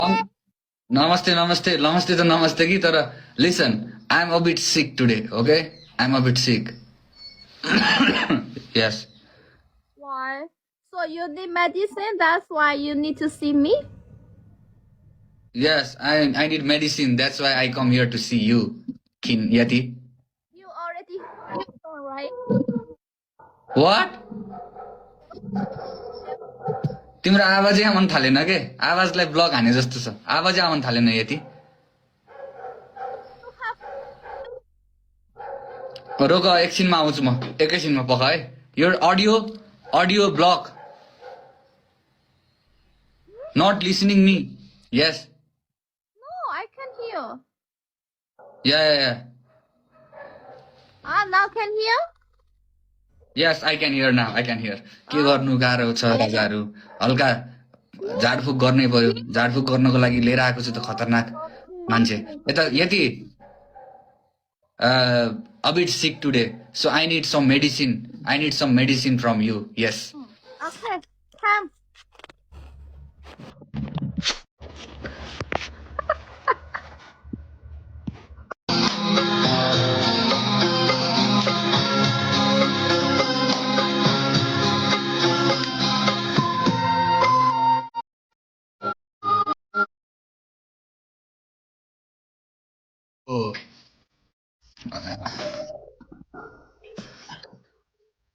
Um, namaste to namaste ki tara. Listen, I'm a bit sick today, okay? I'm a bit sick. Yes. Why? So you need medicine, that's why you need to see me? Yes, I need medicine. That's why I come here to see you, Kin Yati. You already alright? What? तिम्रो आवाजै आउन थालेन के आवाजलाई block हाने जस्तो छ आवाजै आउन थालेन यति रोक एकछिनमा आउँछु म एकैछिनमा पख है यो audio block not listening me yes No, I can hear. Yeah Now can hear? Yes I can hear now I can hear के गर्नु गाह्रो छ राजाहरू हल्का झाडफुक गर्नै पर्यो झाडफुक गर्नको लागि लिएर आएको छु त खतरनाक मान्छे यता यति a bit sick today so I need some medicine from you yes Okay, come. Oh.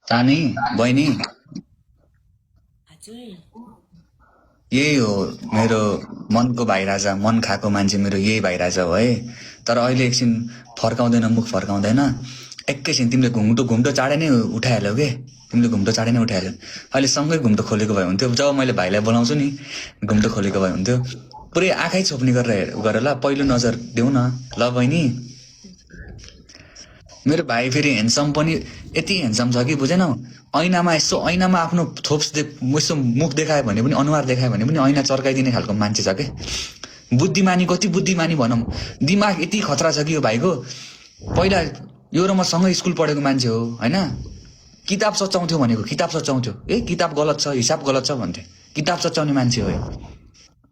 सानी बहिनी यही हो मेरो मनको भाइ राजा मन खाएको मान्छे मेरो यही भाइ राजा हो है तर अहिले एकछिन फर्काउँदैन मुख फर्काउँदैन एकैछिन तिमीले घुम्टो चाँडै नै उठाइहाल्यौ के तिमीले घुम्टो चाँडै नै उठाइहाल्यौ अहिले सँगै घुम्टो खोलेको भए हुन्थ्यो जब मैले भाइलाई बोलाउँछु नि घुम्टो खोलेको भए हुन्थ्यो पुरै आँखै छोप्ने गरेर ल पहिलो नजर देऊ न ल बहिनी मेरो भाइ फेरि ह्यान्डसम पनि यति ह्यान्डसम छ कि बुझेनौ ऐनामा आफ्नो थोप्स यसो मुख देखायो भने पनि अनुहार देखायो भने पनि ऐना चर्काइदिने खालको मान्छे छ के बुद्धिमानी कति बुद्धिमानी भनौँ दिमाग यति खतरा छ कि यो भाइको पहिला यो र म सँगै स्कुल पढेको मान्छे हो होइन किताब सच्याउँथ्यो भनेको किताब सच्याउँथ्यो किताब गलत छ हिसाब गलत छ भन्थे किताब सच्याउने मान्छे हो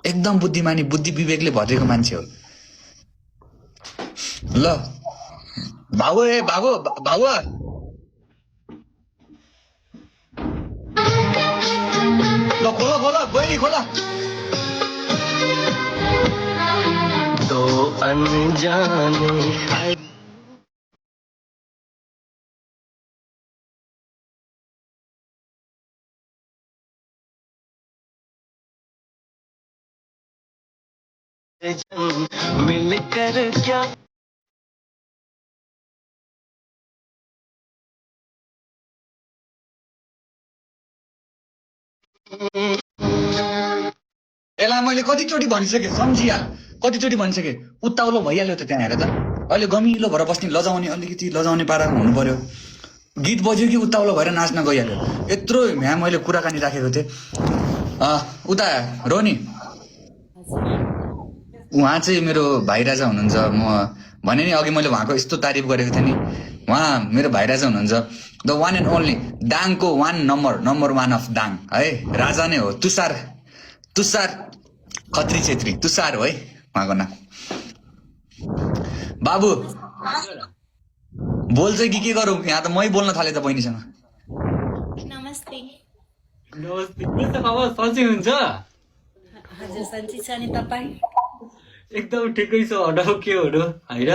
एकदम बुद्धिमानी बुद्धि विवेकले भरिएको मान्छे हो ल भाउ ल खोला बहिनी खोला दो अनजाने मिलकर क्या यसलाई मैले कतिचोटि भनिसकेँ सम्झिया कतिचोटि भनिसकेँ उत्ताउलो भइहाल्यो त त्यहाँ हेर त अहिले गमिलो भएर बस्ने अलिकति लजाउने पारा हुनु पर्यो गीत बज्यो कि उत्ताउलो भएर नाच्न गइहाल्यो यत्रो यहाँ मैले कुराकानी राखेको थिएँ उता रोनी उहाँ चाहिँ मेरो भाइ राजा हुनुहुन्छ म भने नि अघि मैले उहाँको यस्तो तारिफ गरेको थिएँ नि उहाँ मेरो भाइ राजा हुनुहुन्छ द वान एन्ड ओन्ली दाङको नम्बर 1 अफ दाङ है राजा नै हो तुषार खत्री छेत्री तुषार हो है उहाँको नाम बाबु बोल्छ कि के गरौँ यहाँ त मै बोल्न थालेँ त बहिनीसँग नमस्ते कस्तो खबर सन्चै हुन्छ हजुर सन्चै छ नि तपाईँ एकदम ठिकै छ हटाउ के हो र हैन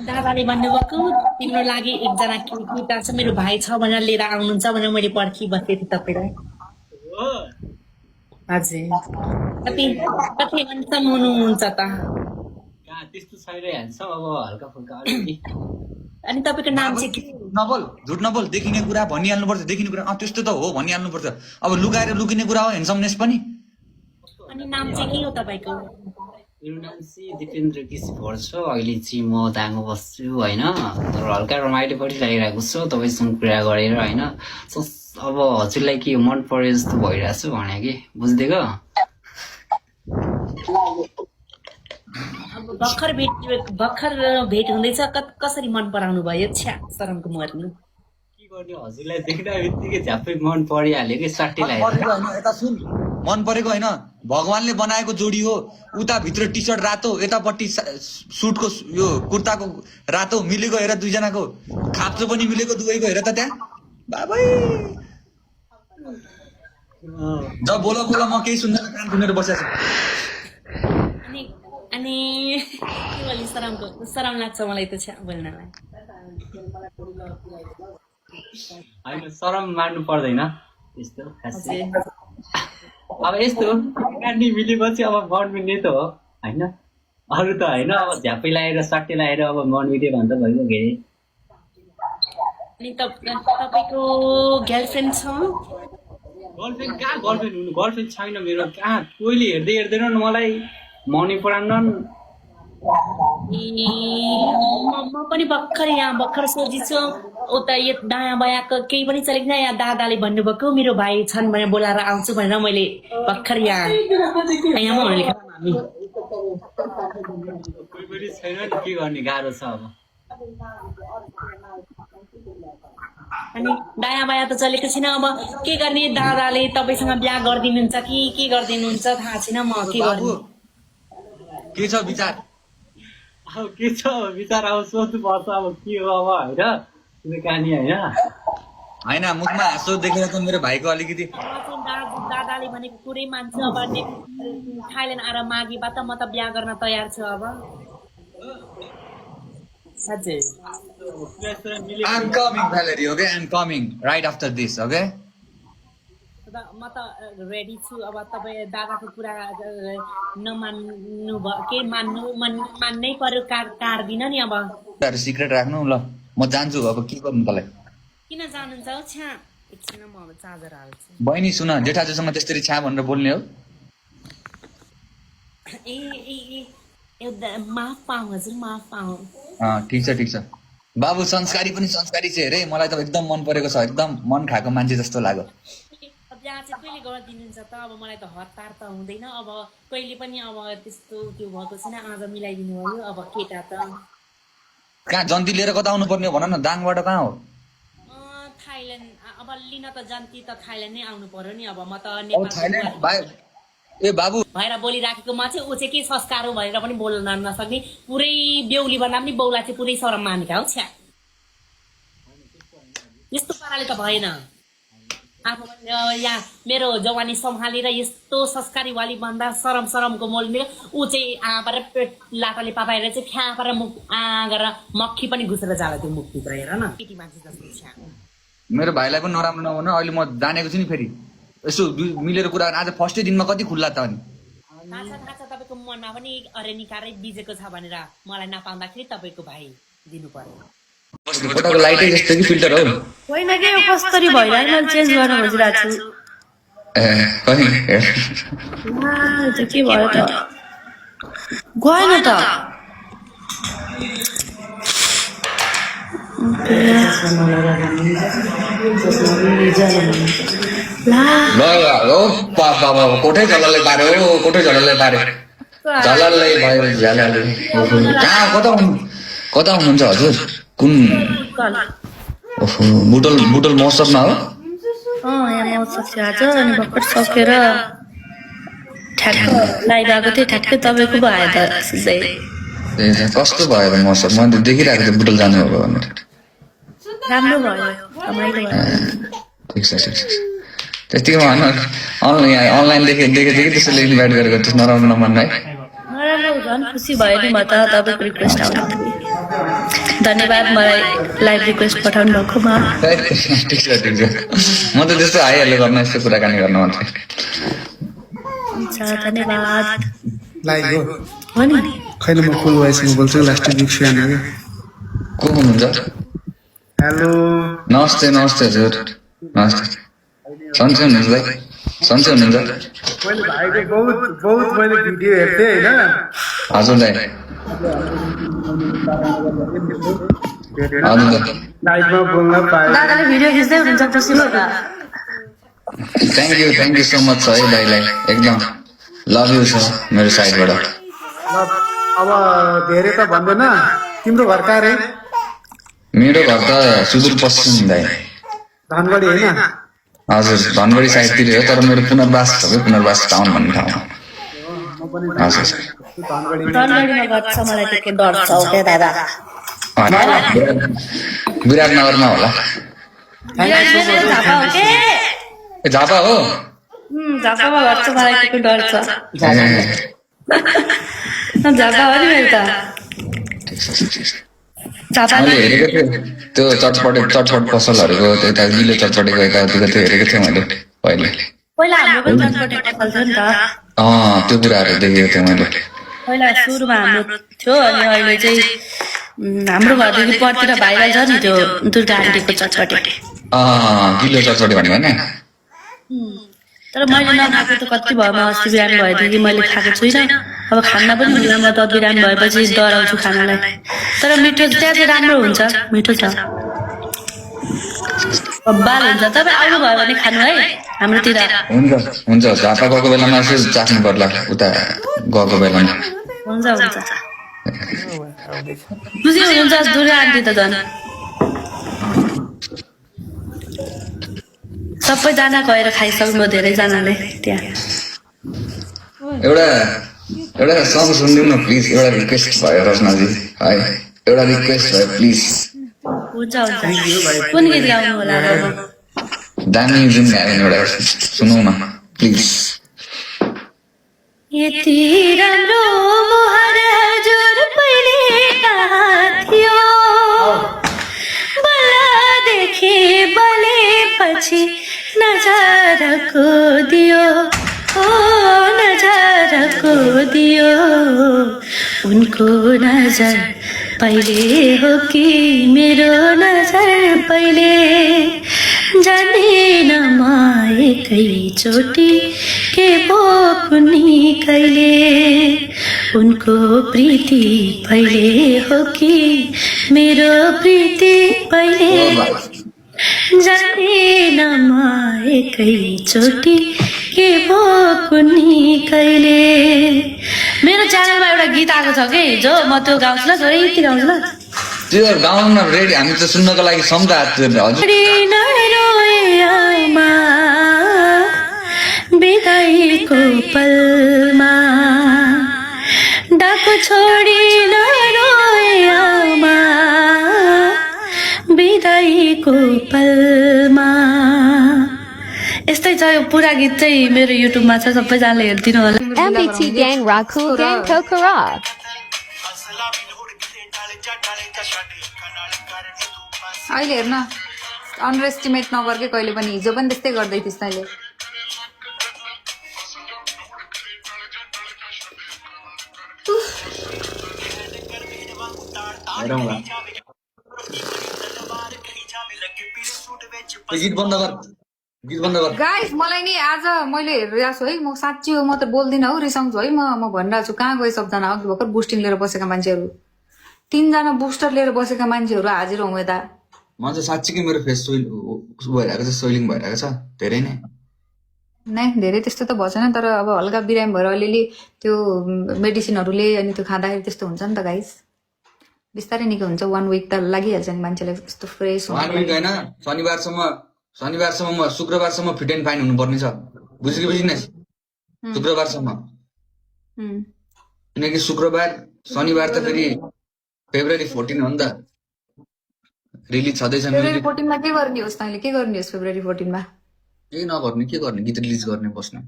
दादाले भन्नुभएको तिम्रो लागि एकजना केटा छ मेरो भाइ छ भनेर लिएर आउनुहुन्छ भनेर मैले पर्खी बसेको थिएँ तपाईँलाई हो हजुर कति ह्यान्डसम हुनुहुन्छ त कहाँ त्यस्तो छैन ह्यान्डसम अब हल्का फुल्का अलिकति अनि तपाईँको नाम चाहिँ के नबोल झुट नबोल देखिने कुरा भनिहाल्नुपर्छ देखिने कुरा त्यस्तो त हो भनिहाल्नुपर्छ अब लुकाएर लुकिने कुरा हो ह्यान्डसमनेस पनि अनि नाम चाहिँ के हो तपाईँको मेरो नाम चाहिँ दिपेन्द्र किशोर छ अहिले चाहिँ म दाङमा बस्छु होइन तर हल्का रमाइलो पनि लागिरहेको छ तपाईँसँग कुरा गरेर होइन अब हजुरलाई के मन पर्यो जस्तो भइरहेछ भने कि बुझिदिएको अब भर्खर भेट हुँदैछ कसरी मन पराउनु भयो छ्या शरमको मर्नु के गर्ने हजुरलाई देख्दा बित्तिकै झ्याप्पै मन परिहाल्यो कि सट्टी लाग्यो यता सुन मन परेको होइन भगवानले बनाएको जोडी हो उता भित्र टी सर्ट रातो यतापट्टि सुटको यो कुर्ताको रातो मिलेको हेर दुईजनाको खाप्चो पनि मिलेको दुवैको हेर त त्यहाँ बाबै ज बोल बोल म केही सुन्दैन कान थुनेर बसेको छु अनि के भन्ने शरम लाग्छ मलाई त छ्या बोल्नलाई होइन शरम मान्नु पर्दैन यस्तो खासै अब यस्तो कान्डी मिलेपछि अब मन मिल्ने त हो होइन अरू त होइन अब झ्यापै लगाएर सट्टे लगाएर अब मन मिल्यो भने त भइगयो के अनि तपाईँको गर्लफ्रेन्ड छ गर्लफ्रेन्ड कहाँ गर्लफ्रेन्ड हुनु गर्लफ्रेन्ड छैन मेरो कहाँ कोहीले हेर्दै हेर्दैनन् मलाई मनी परान्नन् म पनि भर्खर सोचिछु उता यो दायाँ बायाँको केही पनि चलेको छैन यहाँ दादाले भन्नुभएको मेरो भाइ छन् भनेर बोलाएर आउँछु भनेर मैले भर्खर यहाँ हुनाले हामी कोही पनि छैन नि के गर्ने गाह्रो छ अब अनि दायाँ बायाँ त चलेको छैन अब के गर्ने दादाले तपाईँसँग बिहा गरिदिनुहुन्छ कि के गरिदिनुहुन्छ थाहा छैन म के गर्ने के छ विचार अब के छ विचार अब सोच्नु पर्छ अब के हो अब होइन त्यो कहानी होइन होइन मुखमा हाँसो देखेर त मेरो भाइको अलिकति दादाले भनेको कुरै मान्छ अब थाइल्यान्ड आएर मागी बा त म त बिहा गर्न तयार छु अब हजुर I'm coming Valerie okay I'm coming right after this okay म त रेडी छु अब तपाईँ दादाको कुरा नमान्नु भयो के मान्नै पर्यो काट्दिन नि अब सिक्रेट राख्नु ल म जान्छु अब के गर्नु तँलाई किन जानुहुन्छ हौ छ्या एकछिन म अब चार्जर हाल्छु बहिनी सुन जेठाजुसँग त्यसरी छ्या भनेर बोल्ने हो ए एउटा माफ पाऊ हजुर माफ पाऊ ठिक छ बाबु संस्कारी पनि संस्कारी छ हेरे मलाई त एकदम मन परेको छ एकदम मन खाएको मान्छे जस्तो लाग्यो बिहा चाहिँ कहिले गरिदिनुहुन्छ त अब मलाई त हतार त हुँदैन अब कहिले पनि अब त्यस्तो त्यो भएको छैन आज मिलाइदिनु भयो अब केटा त कहाँ जन्ती लिएर कता आउनु पर्ने हो भन न दाङबाट कहाँ हो थाइल्यान्ड अब लिन त जन्ती त थाइल्यान्ड नै आउनु पर्यो नि अब म त नेपाल ए बाबु भएर बोलिराखेको म चाहिँ ऊ चाहिँ के संस्कार हो भनेर पनि बोल्न नसक्ने पुरै बेहुली भन्दा पनि बहुलाई चाहिँ पुरै शरम मानेका हो छ्या यस्तो पाराले त भएन आफू यहाँ मेरो जवानी सम्हालेर यस्तो संस्कारी वाली भन्दा शरमको मोल मिल्यो ऊ चाहिँ आँपार पेट लाटाले पापाएर चाहिँ फ्या पारेर मुख गरेर मक्खी पनि घुसेर जाला त्यो मुखभित्र हेर न केटी मान्छे जस्तो छ्या मेरो भाइलाई पनि नराम्रो नभन अहिले म जानेको छु नि फेरि यसो मिलेर कुरा आज फर्स्टै दिनमा कति खुल्ला त अनि थाहा छ तपाईँको मनमा पनि अरे निकारै बिजेको छ भनेर मलाई नपाउँदाखेरि तपाईँको भाइ दिनु पर्यो फोटोको लाइटै जस्तो कि फिल्टर हो होइन के यो कसरी भइरहेको मैले चेन्ज गर्न खोजिरहेको छु के भयो त गएन त कोठै झलले पार्यो झलले भयो झलले कहाँ कता हुनुहुन्छ हजुर कुन बुटल महोत्सवमा हो यहाँ महोत्सव थियो आज अनि भर्खर सकेर ठ्याक्क लाइभ आएको थिएँ ठ्याक्कै तपाईँको पो आयो त सिधै कस्तो भयो त महोत्सव म देखिरहेको थिएँ बुटल जानुभयो भनेर राम्रो भयो रमाइलो भयो ठिक छ त्यतिकै अनलाइन देखेँ त्यसैले इन्भाइट गरेको त्यो नराम्रो नमान्नु है नराम्रो झन् खुसी भयो नि म त तपाईँको रिक्वेस्ट आउँदाखेरि धन्यवाद मलाई लाइभ रिक्वेस्ट पठाउनु भएकोमा ठिक छ म त त्यस्तो आइहाल्यो गर्न यस्तो कुराकानी गर्न मात्रै हुन्छ धन्यवाद लाइभ हो नि खैन म कुल भएसँग बोल्छु लास्ट विक फ्यान हो को हुनुहुन्छ हेलो नमस्ते हजुर नमस्ते सन्चै हुनुहुन्छ भाइ सन्चै हुनुहुन्छ मैले भाइको बहुत मैले भिडियो हेर्थेँ होइन हजुर दाइ हजुर लाइभमा बोल्न पाएँ दादाले भिडियो खिच्दै हुनुहुन्छ खुसी भयो त थ्याङ्क यू सो मच छ है दाइलाई एकदम लभ यु छ मेरो साइडबाट अब धेरै त भन्दैन तिम्रो घर कहाँ रे मेरो घर त सुदूरपश्चिम दाइ धनगढी होइन हजुर धनगढी साइडतिर हो, तर मेरो पुनर्वास छ कि पुनर्वास टाउन भन्ने ठाउँमा। हजुर धनगढीमा गर्छ मलाई त्यति डर छ क्या दादा। विराटनगरमा होला। झापा हो के? ए झापा हो? झापामा गर्छ मलाई त्यति डर छ। झापा हो नि मेरो त। झापा मैले हेरेको थिएँ त्यो चटपट पसलहरूको यता गिलो चटपटेको यतातिर त्यो हेरेको थिएँ मैले पहिले। पहिला हाम्रो पनि चटपटे पसल थियो नि त। त्यो कुराहरू देखेको थिएँ मैले। पहिला सुरुमा हाम्रो थियो अनि अहिले चाहिँ हाम्रो घरदेखि परतिर भाइरल छ नि त्यो दुर्गा आन्टीको चटपटे। गिलो चटपटे भन्ने होइन? तर मैले नखाएको त कति भयो, म अस्ति बिरामी भएदेखि मैले खाएको छुइनँ। अब खान पनि हुँदैन, म त बिरामी भएपछि डराउँछु खानलाई। तर मिठो त्यहाँ चाहिँ राम्रो हुन्छ, मिठो छ, बाल हुन्छ। तपाईँ आउनुभयो भने खानु है हाम्रोतिर। हुन्छ झापा गएको बेलामा यसो चाख्नु पर्ला उता गएको बेलामा। हुन्छ हुन्छ खुसी हुनुहुन्छ दुर्गा आन्टी त झन्। सबैजना गएर खाइसक्नु धेरैजनाले त्यहाँ। एउटा सङ सुनिदिनु न प्लिज, एउटा रिक्वेस्ट भयो रचनाजी है, एउटा रिक्वेस्ट भयो प्लिज। हुन्छ हुन्छ कुन गीत गाउनु होला र? दामी जुन गायो एउटा सुनौ न प्लिज। यति राम्रो मुहार हजुर पहिले कहाँ थियो, बल्लादेखि बलेपछि नजाराको दियो, ओ नजाराको दियो। उनको नजर पहिले हो कि मेरो नजर पहिले, जान्दिन म एकैचोटि के भो कुनी कहिले। उनको प्रीति पहिले हो कि मेरो प्रीति पहिले, जान्दिन म एकैचोटि के भो कुनी कहिले। मेरो च्यानलमा एउटा गीत आएको छ कि हिजो, म त्यो गाउँछु ल, जोरैतिर गाउँछु ल। त्यो गाउन रेडी, हामी त सुन्नको लागि छौँ त हजुर। बिदाईको पलमा डाको छोडी नरोयामा, बिदाईको पलमा। यस्तै छ यो पुरा गीत चाहिँ मेरो युट्युबमा छ, सबैजनाले हेरिदिनु होला। MBT Gang Raku Gang Kokora. अहिले हेर्न अन्डर एस्टिमेट नगर्के कहिले पनि, हिजो पनि त्यस्तै गर्दै थिइस् तैँले। गीत बन्द गर, गीत बन्द गर। गाइस मलाई नि आज मैले हेरिरहेको छु है, म साँच्ची हो, म त बोल्दिनँ हौ, रिसाउँछु है। म भनिरहेको छु कहाँ गए सबजना, अघि भर्खर बुस्टिङ लिएर बसेका मान्छेहरू, 3 जना बुस्टर लिएर बसेका मान्छेहरू हाजिर हौँ यता। म चाहिँ साँच्चीकै मेरो फेस भइरहेको छ, सोइलिङ भइरहेको छ धेरै नै। नै धेरै त्यस्तो त भएको छैन, तर अब हल्का बिरामी भएर अलिअलि त्यो मेडिसिनहरूले अनि त्यो खाँदाखेरि त्यस्तो हुन्छ नि त गाइस। बिस्तारै निकै हुन्छ, 1 विक त लागिहाल्छ नि मान्छेलाई त्यस्तो फ्रेस हुन्छ। 1 विक होइन, शनिबारसम्म म शुक्रबारसम्म फिट एन्ड फाइन हुनुपर्ने छ, बुझ्यो कि बुझिनस्? शुक्रबारसम्म, किनकि शुक्रबार शनिबार त फेरि फेब्रुअरी 14 हो नि त, रिलिज छँदैछ। फेब्रुअरी 14 मा के गर्ने होस् तैँले, के गर्ने होस् फेब्रुअरी 14 मा? केही नगर्ने, के गर्ने, गीत रिलिज गर्ने बस्ने।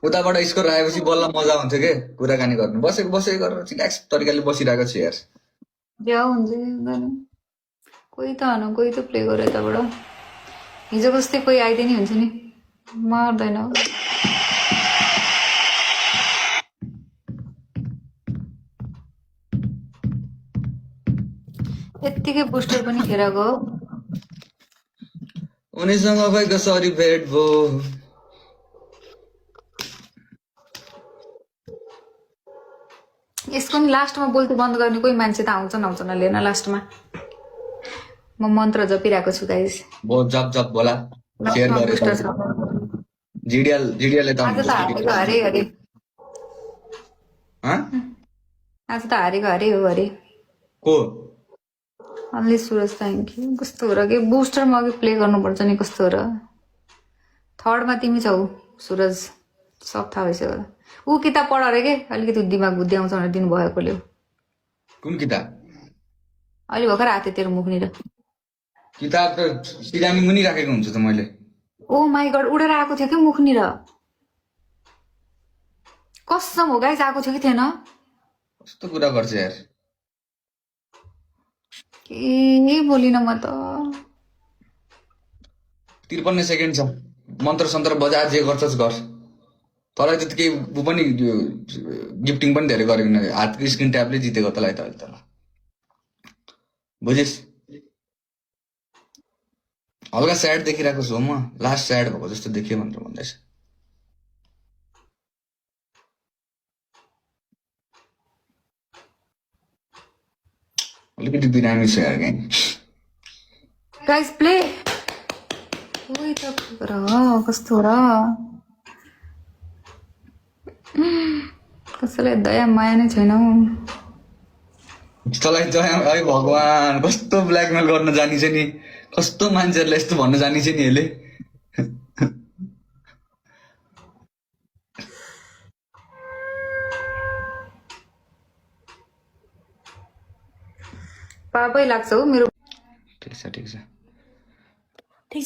उताबाट स्कोर आएपछि बल्ल मजा हुन्छ के कुराकानी गर्नु, बसेको गरेर रिल्याक्स तरिकाले बसिरहेको छु यार। ब्याह हुन्छ कोही त भनौँ, कोही त प्ले गर्यो यताबाट। हिजो जस्तै कोही आइदिए नि हुन्छ नि, मर्दैन। यत्तिकै बुस्टर पनि खेर गयो। उनीसँग खै कसरी भेट भो, यसको नि लास्टमा बोल्थ्यो बन्द गर्ने कोही मान्छे त आउँछ नआउँछ नलिएन। लास्टमा म मन्त्र जपिरहेको छु गाइस। बहुत जप बोला शेयर गरे जिडिएलले त आज त हारेको हरे हरे, आज त हारेको हरे हो हरे। को अलि सुरज थ्याङ्क यू कस्तो हो र के बुस्टरमा अघि प्ले गर्नुपर्छ नि कस्तो हो र थर्डमा तिमी छौ सुरज सब थाहा भइसक्यो ऊ किताब पढ अरे के अलिकति दिमाग बुद्धि आउँछ भनेर दिनु भएकोले हो कुन किताब अहिले भर्खर आएको थियो तेरो मुखनिर किताब त सिरामी मुनि राखेको हुन्छ त मैले ओ माई गड उडेर आएको थियो कि मुखनिर कसम हो गाइस आएको थियो कि थिएन कस्तो कुरा गर्छ यार के बोलिन म त 53 सेकेन्ड छ मन्त्र सन्त्र बजा जे गर्छस् गर तँलाई त केही ऊ पनि गिफ्टिङ पनि धेरै गरेको हातको स्क्रिन ट्याबले जितेको तँलाई त अहिले त बुझिस् हल्का स्याड देखिरहेको छु म लास्ट स्याड भएको जस्तो देखियो भनेर भन्दैछ अलिकति बिरामी छ यार गाई गाइस प्ले ओइ त र कस्तो र कसैलाई दया माया नै छैन हौ तँलाई जय है भगवान कस्तो ब्ल्याकमेल गर्न जानिन्छ नि कस्तो मान्छेहरूलाई यस्तो भन्न जानिन्छ नि यसले पापै लाग्छ हौ मेरो ठिक छ ठिक छ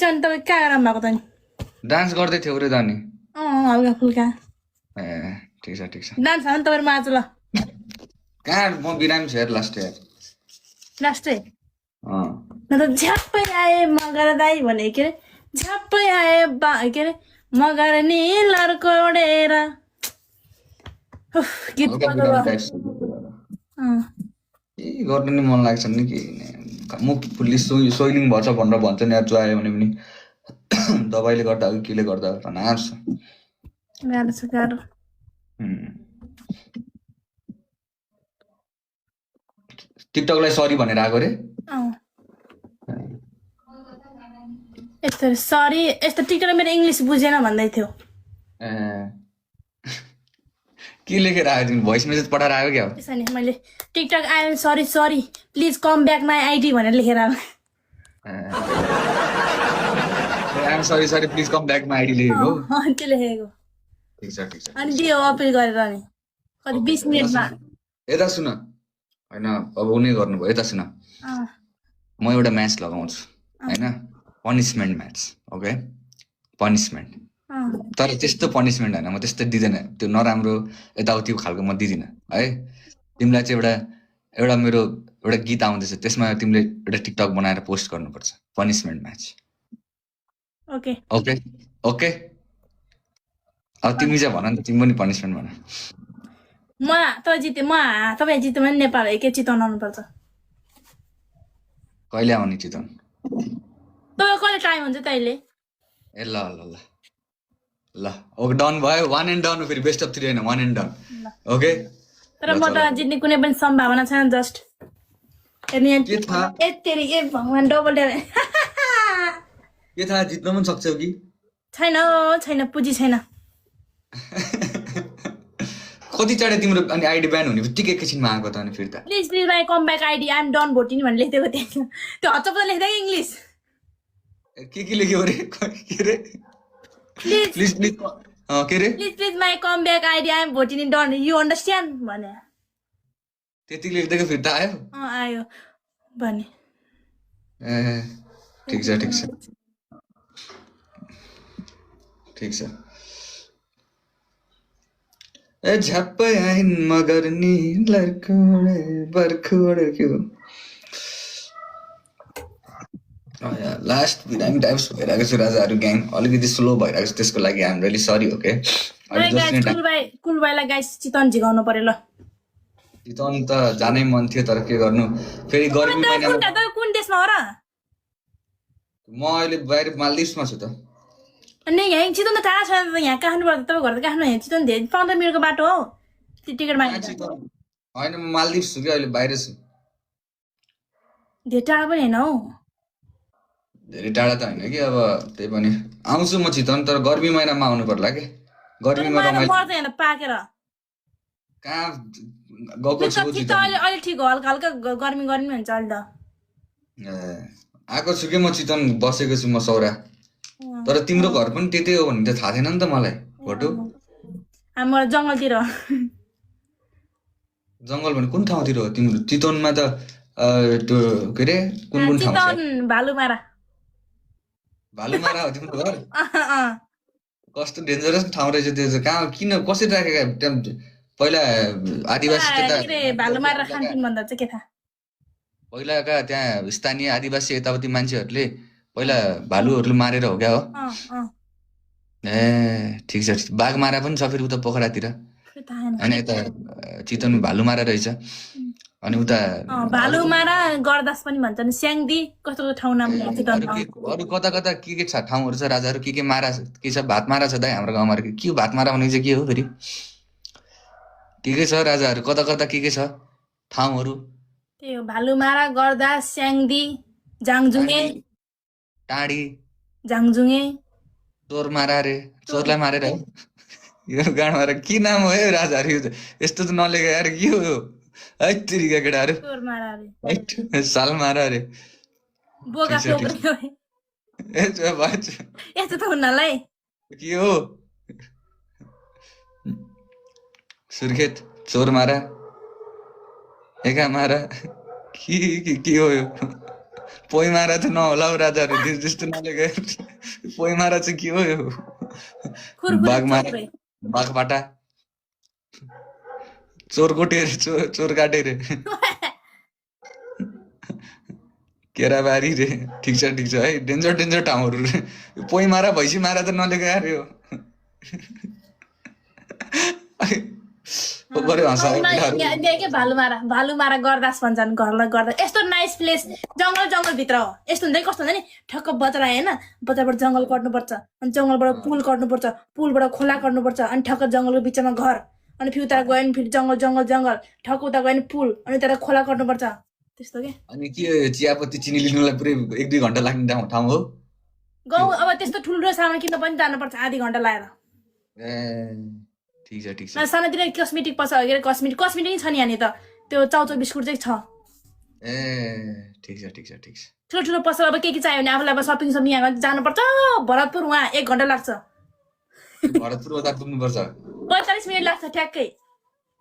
अनि तपाईँ कहाँ आराम भएको त नि डान्स गर्दै थियौ रे दानी हल्का फुल्का ए ठिक छ डान्स हाल्नु तपाईँहरू आज ल कहाँ म बिरामी छु यार लास्ट यार लास्टै न त झ्याप्पै आए मगर दाई भने के अरे झ्याप्पै आए के अरे मगर नि लर्को उडेर गीत गर्न नि मन लाग्छ नि कि मुख फुल्ली सोइलिङ भन्छ भनेर भन्छ नि यार चुहायो भने पनि दबाईले गर्दा हो केले गर्दा हो नाच गाह्रो टिकटकलाई सरी भनेर आएको रे यस्तो सरी यस्तो टिकटक मेरो इङ्ग्लिस बुझेन भन्दै थियो ए के लेखेर आयो तिमी भोइस मेसेज पठाएर आयो क्या त्यसो नि मैले TikTok I am sorry sorry please come back my ID भनेर लेखेर आयो I am sorry sorry please come back my ID लेखेको त्यो लेखेको ठिक छ अनि दियो अपिल गरेर नि कति 20 मिनटमा यता सुन होइन अब उनी गर्नुभयो यता सुन म एउटा म्याच लगाउँछु होइन पनिसमेन्ट म्याच ओके पनिसमेन्ट तर त्यस्तो पनिसमेन्ट होइन म त्यस्तो दिँदैन त्यो नराम्रो यताउति खालको म दिँदिनँ है तिमीलाई चाहिँ एउटा मेरो एउटा गीत आउँदैछ त्यसमा तिमीले एउटा टिकटक बनाएर पोस्ट गर्नुपर्छ punishment match okay okay okay अब तिमी चाहिँ भन नि तिमी पनि पनिसमेन्ट भन तपाईँ जित्यो तपाईँ जित्यो भने नेपाल एकै चितवन आउनुपर्छ कहिले आउने चितवन तपाईँ कहिले टाइम हुन्छ तैले ए ल ल ल ल ओके डन भयो 1 एन्ड डन फेरि बेस्ट अफ 3 होइन 1 एन्ड डन ओके तर म त जित्ने कुनै पनि सम्भावना छैन जस्ट भगवान डबल के थाहा जित्न पनि सक्छौ कि छैन पुँजी छैन कति चढे तिम्रो अनि आइडी ब्यान हुने बित्तिकै एकैछिनमा आएको त अनि फिर्ता please my come back ID I am done voting भनेर लेखिदिएको त्यहाँ त्यो हच्चप लेख्दा कि इङ्ग्लिस के लेख्यो रे के रे प्लिज प्लिज के रे please my come back ID I am voting in done you understand भने त्यति लेख्दैको फिर्ता आयो आयो भने ए ठिक छ ए झ्याप्पै आइन मगर नि लर्कोडे बर्खोडे के हो लास्ट बिरामी टाइप्स भइरहेको छु राजाहरू ग्याङ अलिकति स्लो भइरहेको छ त्यसको लागि आइम रियली सरी ओके कुलबाईलाई गाइस चितवन झिकाउनु पर्यो ल चितवन त जानै मन थियो तर के गर्नु फेरि गर्मी महिनामा कुन देशमा हो र म अहिले बाहिर मालदिप्समा छु त अनि यहाँ चितवन त टाढा छ यहाँ काठमाडौँ तपाईँ घर त काठमाडौँ यहाँ चितवन धेरै 15 मिनटको बाटो हो टिकट माग्नु होइन म मालदिप्स छु कि अहिले बाहिर छु धेरै टाढा पनि होइन हौ धेरै टाढा त होइन कि अब त्यही पनि आउँछु म चितवन तर गर्मी महिनामा आउनु पर्ला कि गर्मीमा रमाइलो पाकेर कहाँ गएको छु अहिले ठिक हो हल्का हल्का गर्मी हुन्छ अहिले त आएको छु कि म चितवन बसेको छु म सौरा तर तिम्रो घर पनि त्यतै हो भन्ने त थाहा थिएन नि त मलाई भोटो हाम्रो जङ्गलतिर हो। जङ्गल भने कुन ठाउँतिर हो तिम्रो चितवनमा त त्यो के अरे कुन ठाउँ छ चितवन भालुमारा भालुमारा हो तिम्रो घर अँ, कस्तो डेन्जरस ठाउँ रहेछ त्यो चाहिँ कहाँ किन कसरी राखेका त्यहाँ पहिला आदिवासी त्यता के अरे भालुमारा खान्थिन् भन्दा चाहिँ के थाहा। पहिलाका त्यहाँ स्थानीय आदिवासी यताउति मान्छेहरूले पहिला भालुहरूले मारेर हो क्या हो अँ, अँ, ए ठिक छ बाघ मारा पनि छ फेरि उता पोखरातिर खै थाहा छैन। अनि यता चितवन भालु मारा रहेछ अनि उता भालुमारा गरदास पनि भन्छन् स्याङ्दी कस्तो ठाउँ नाम हो चितवन ठाउँ। अरू कता कता के छ ठाउँहरू छ राजाहरू के मारा के छ भात मारा छ दाइ हाम्रो गाउँमा के हो भात मारा भनेको चाहिँ के हो फेरि के छ राजाहरू कता कता के छ ठाउँहरू त्यही हो भालुमारा गरदास स्याङ्दी जाङजुङे टाढी जाङजुङे चोर मारा रे चोरलाई मारेर है यो गाडमा के नाम हो है राजाहरू यो यस्तो त नलेख यार के हो है तिरिका केटाहरू चोरमारा रे है साल मारा रे बोगा ठिक छ, टोक्रे यस्तो त हुनलाई के हो सुर्खेत चोर मारा एका मारा के हो यो पोइ मारा त नहोला हौ राजाहरू त्यस्तो नलेख पोइ मारा चाहिँ के हो यो बाघ मारा बाघबाटा चोर कोटे रे चोर काटे रे केराबारी रे ठिक छ है डेन्जर ठाउँहरू रे पोइ मारा भैँसी मारा त नलेख यार यो भालुमारा गरदास भन्छन् घरलाई गर्दा यस्तो नाइस प्लेस जङ्गल भित्र हो। यस्तो हुँदै कस्तो हुन्छ नि ठक्क बजार आयो होइन बजारबाट जङ्गल कट्नुपर्छ अनि जङ्गलबाट पुल कट्नुपर्छ पुलबाट खोला कट्नुपर्छ अनि ठक्क जङ्गलको बिचमा घर अनि फेरि उता गयो भने फेरि जङ्गल ठक्क उता गयो भने पुल अनि उता खोला कट्नुपर्छ त्यस्तो के। अनि के चियापत्ती चिनी लिनुलाई पुरै 1-2 घन्टा लाग्ने ठाउँ हो गाउँ अब त्यस्तो ठुलो सामान किन्न पनि जानुपर्छ आधी घन्टा लगाएर। ए ठिक छ सानोतिर कस्मेटिक पस कस्मेटिक नै छ नि यहाँनिर त त्यो चाउचाउ बिस्कुट चाहिँ छ। ए ठिक छ ठुलो पसल अब के चाहियो भने आफूलाई अब सपिङ यहाँ जानुपर्छ भरतपुर वहाँ 1 घन्टा लाग्छ भरतपुर उता पुग्नुपर्छ 45 मिनट लाग्छ ठ्याक्कै।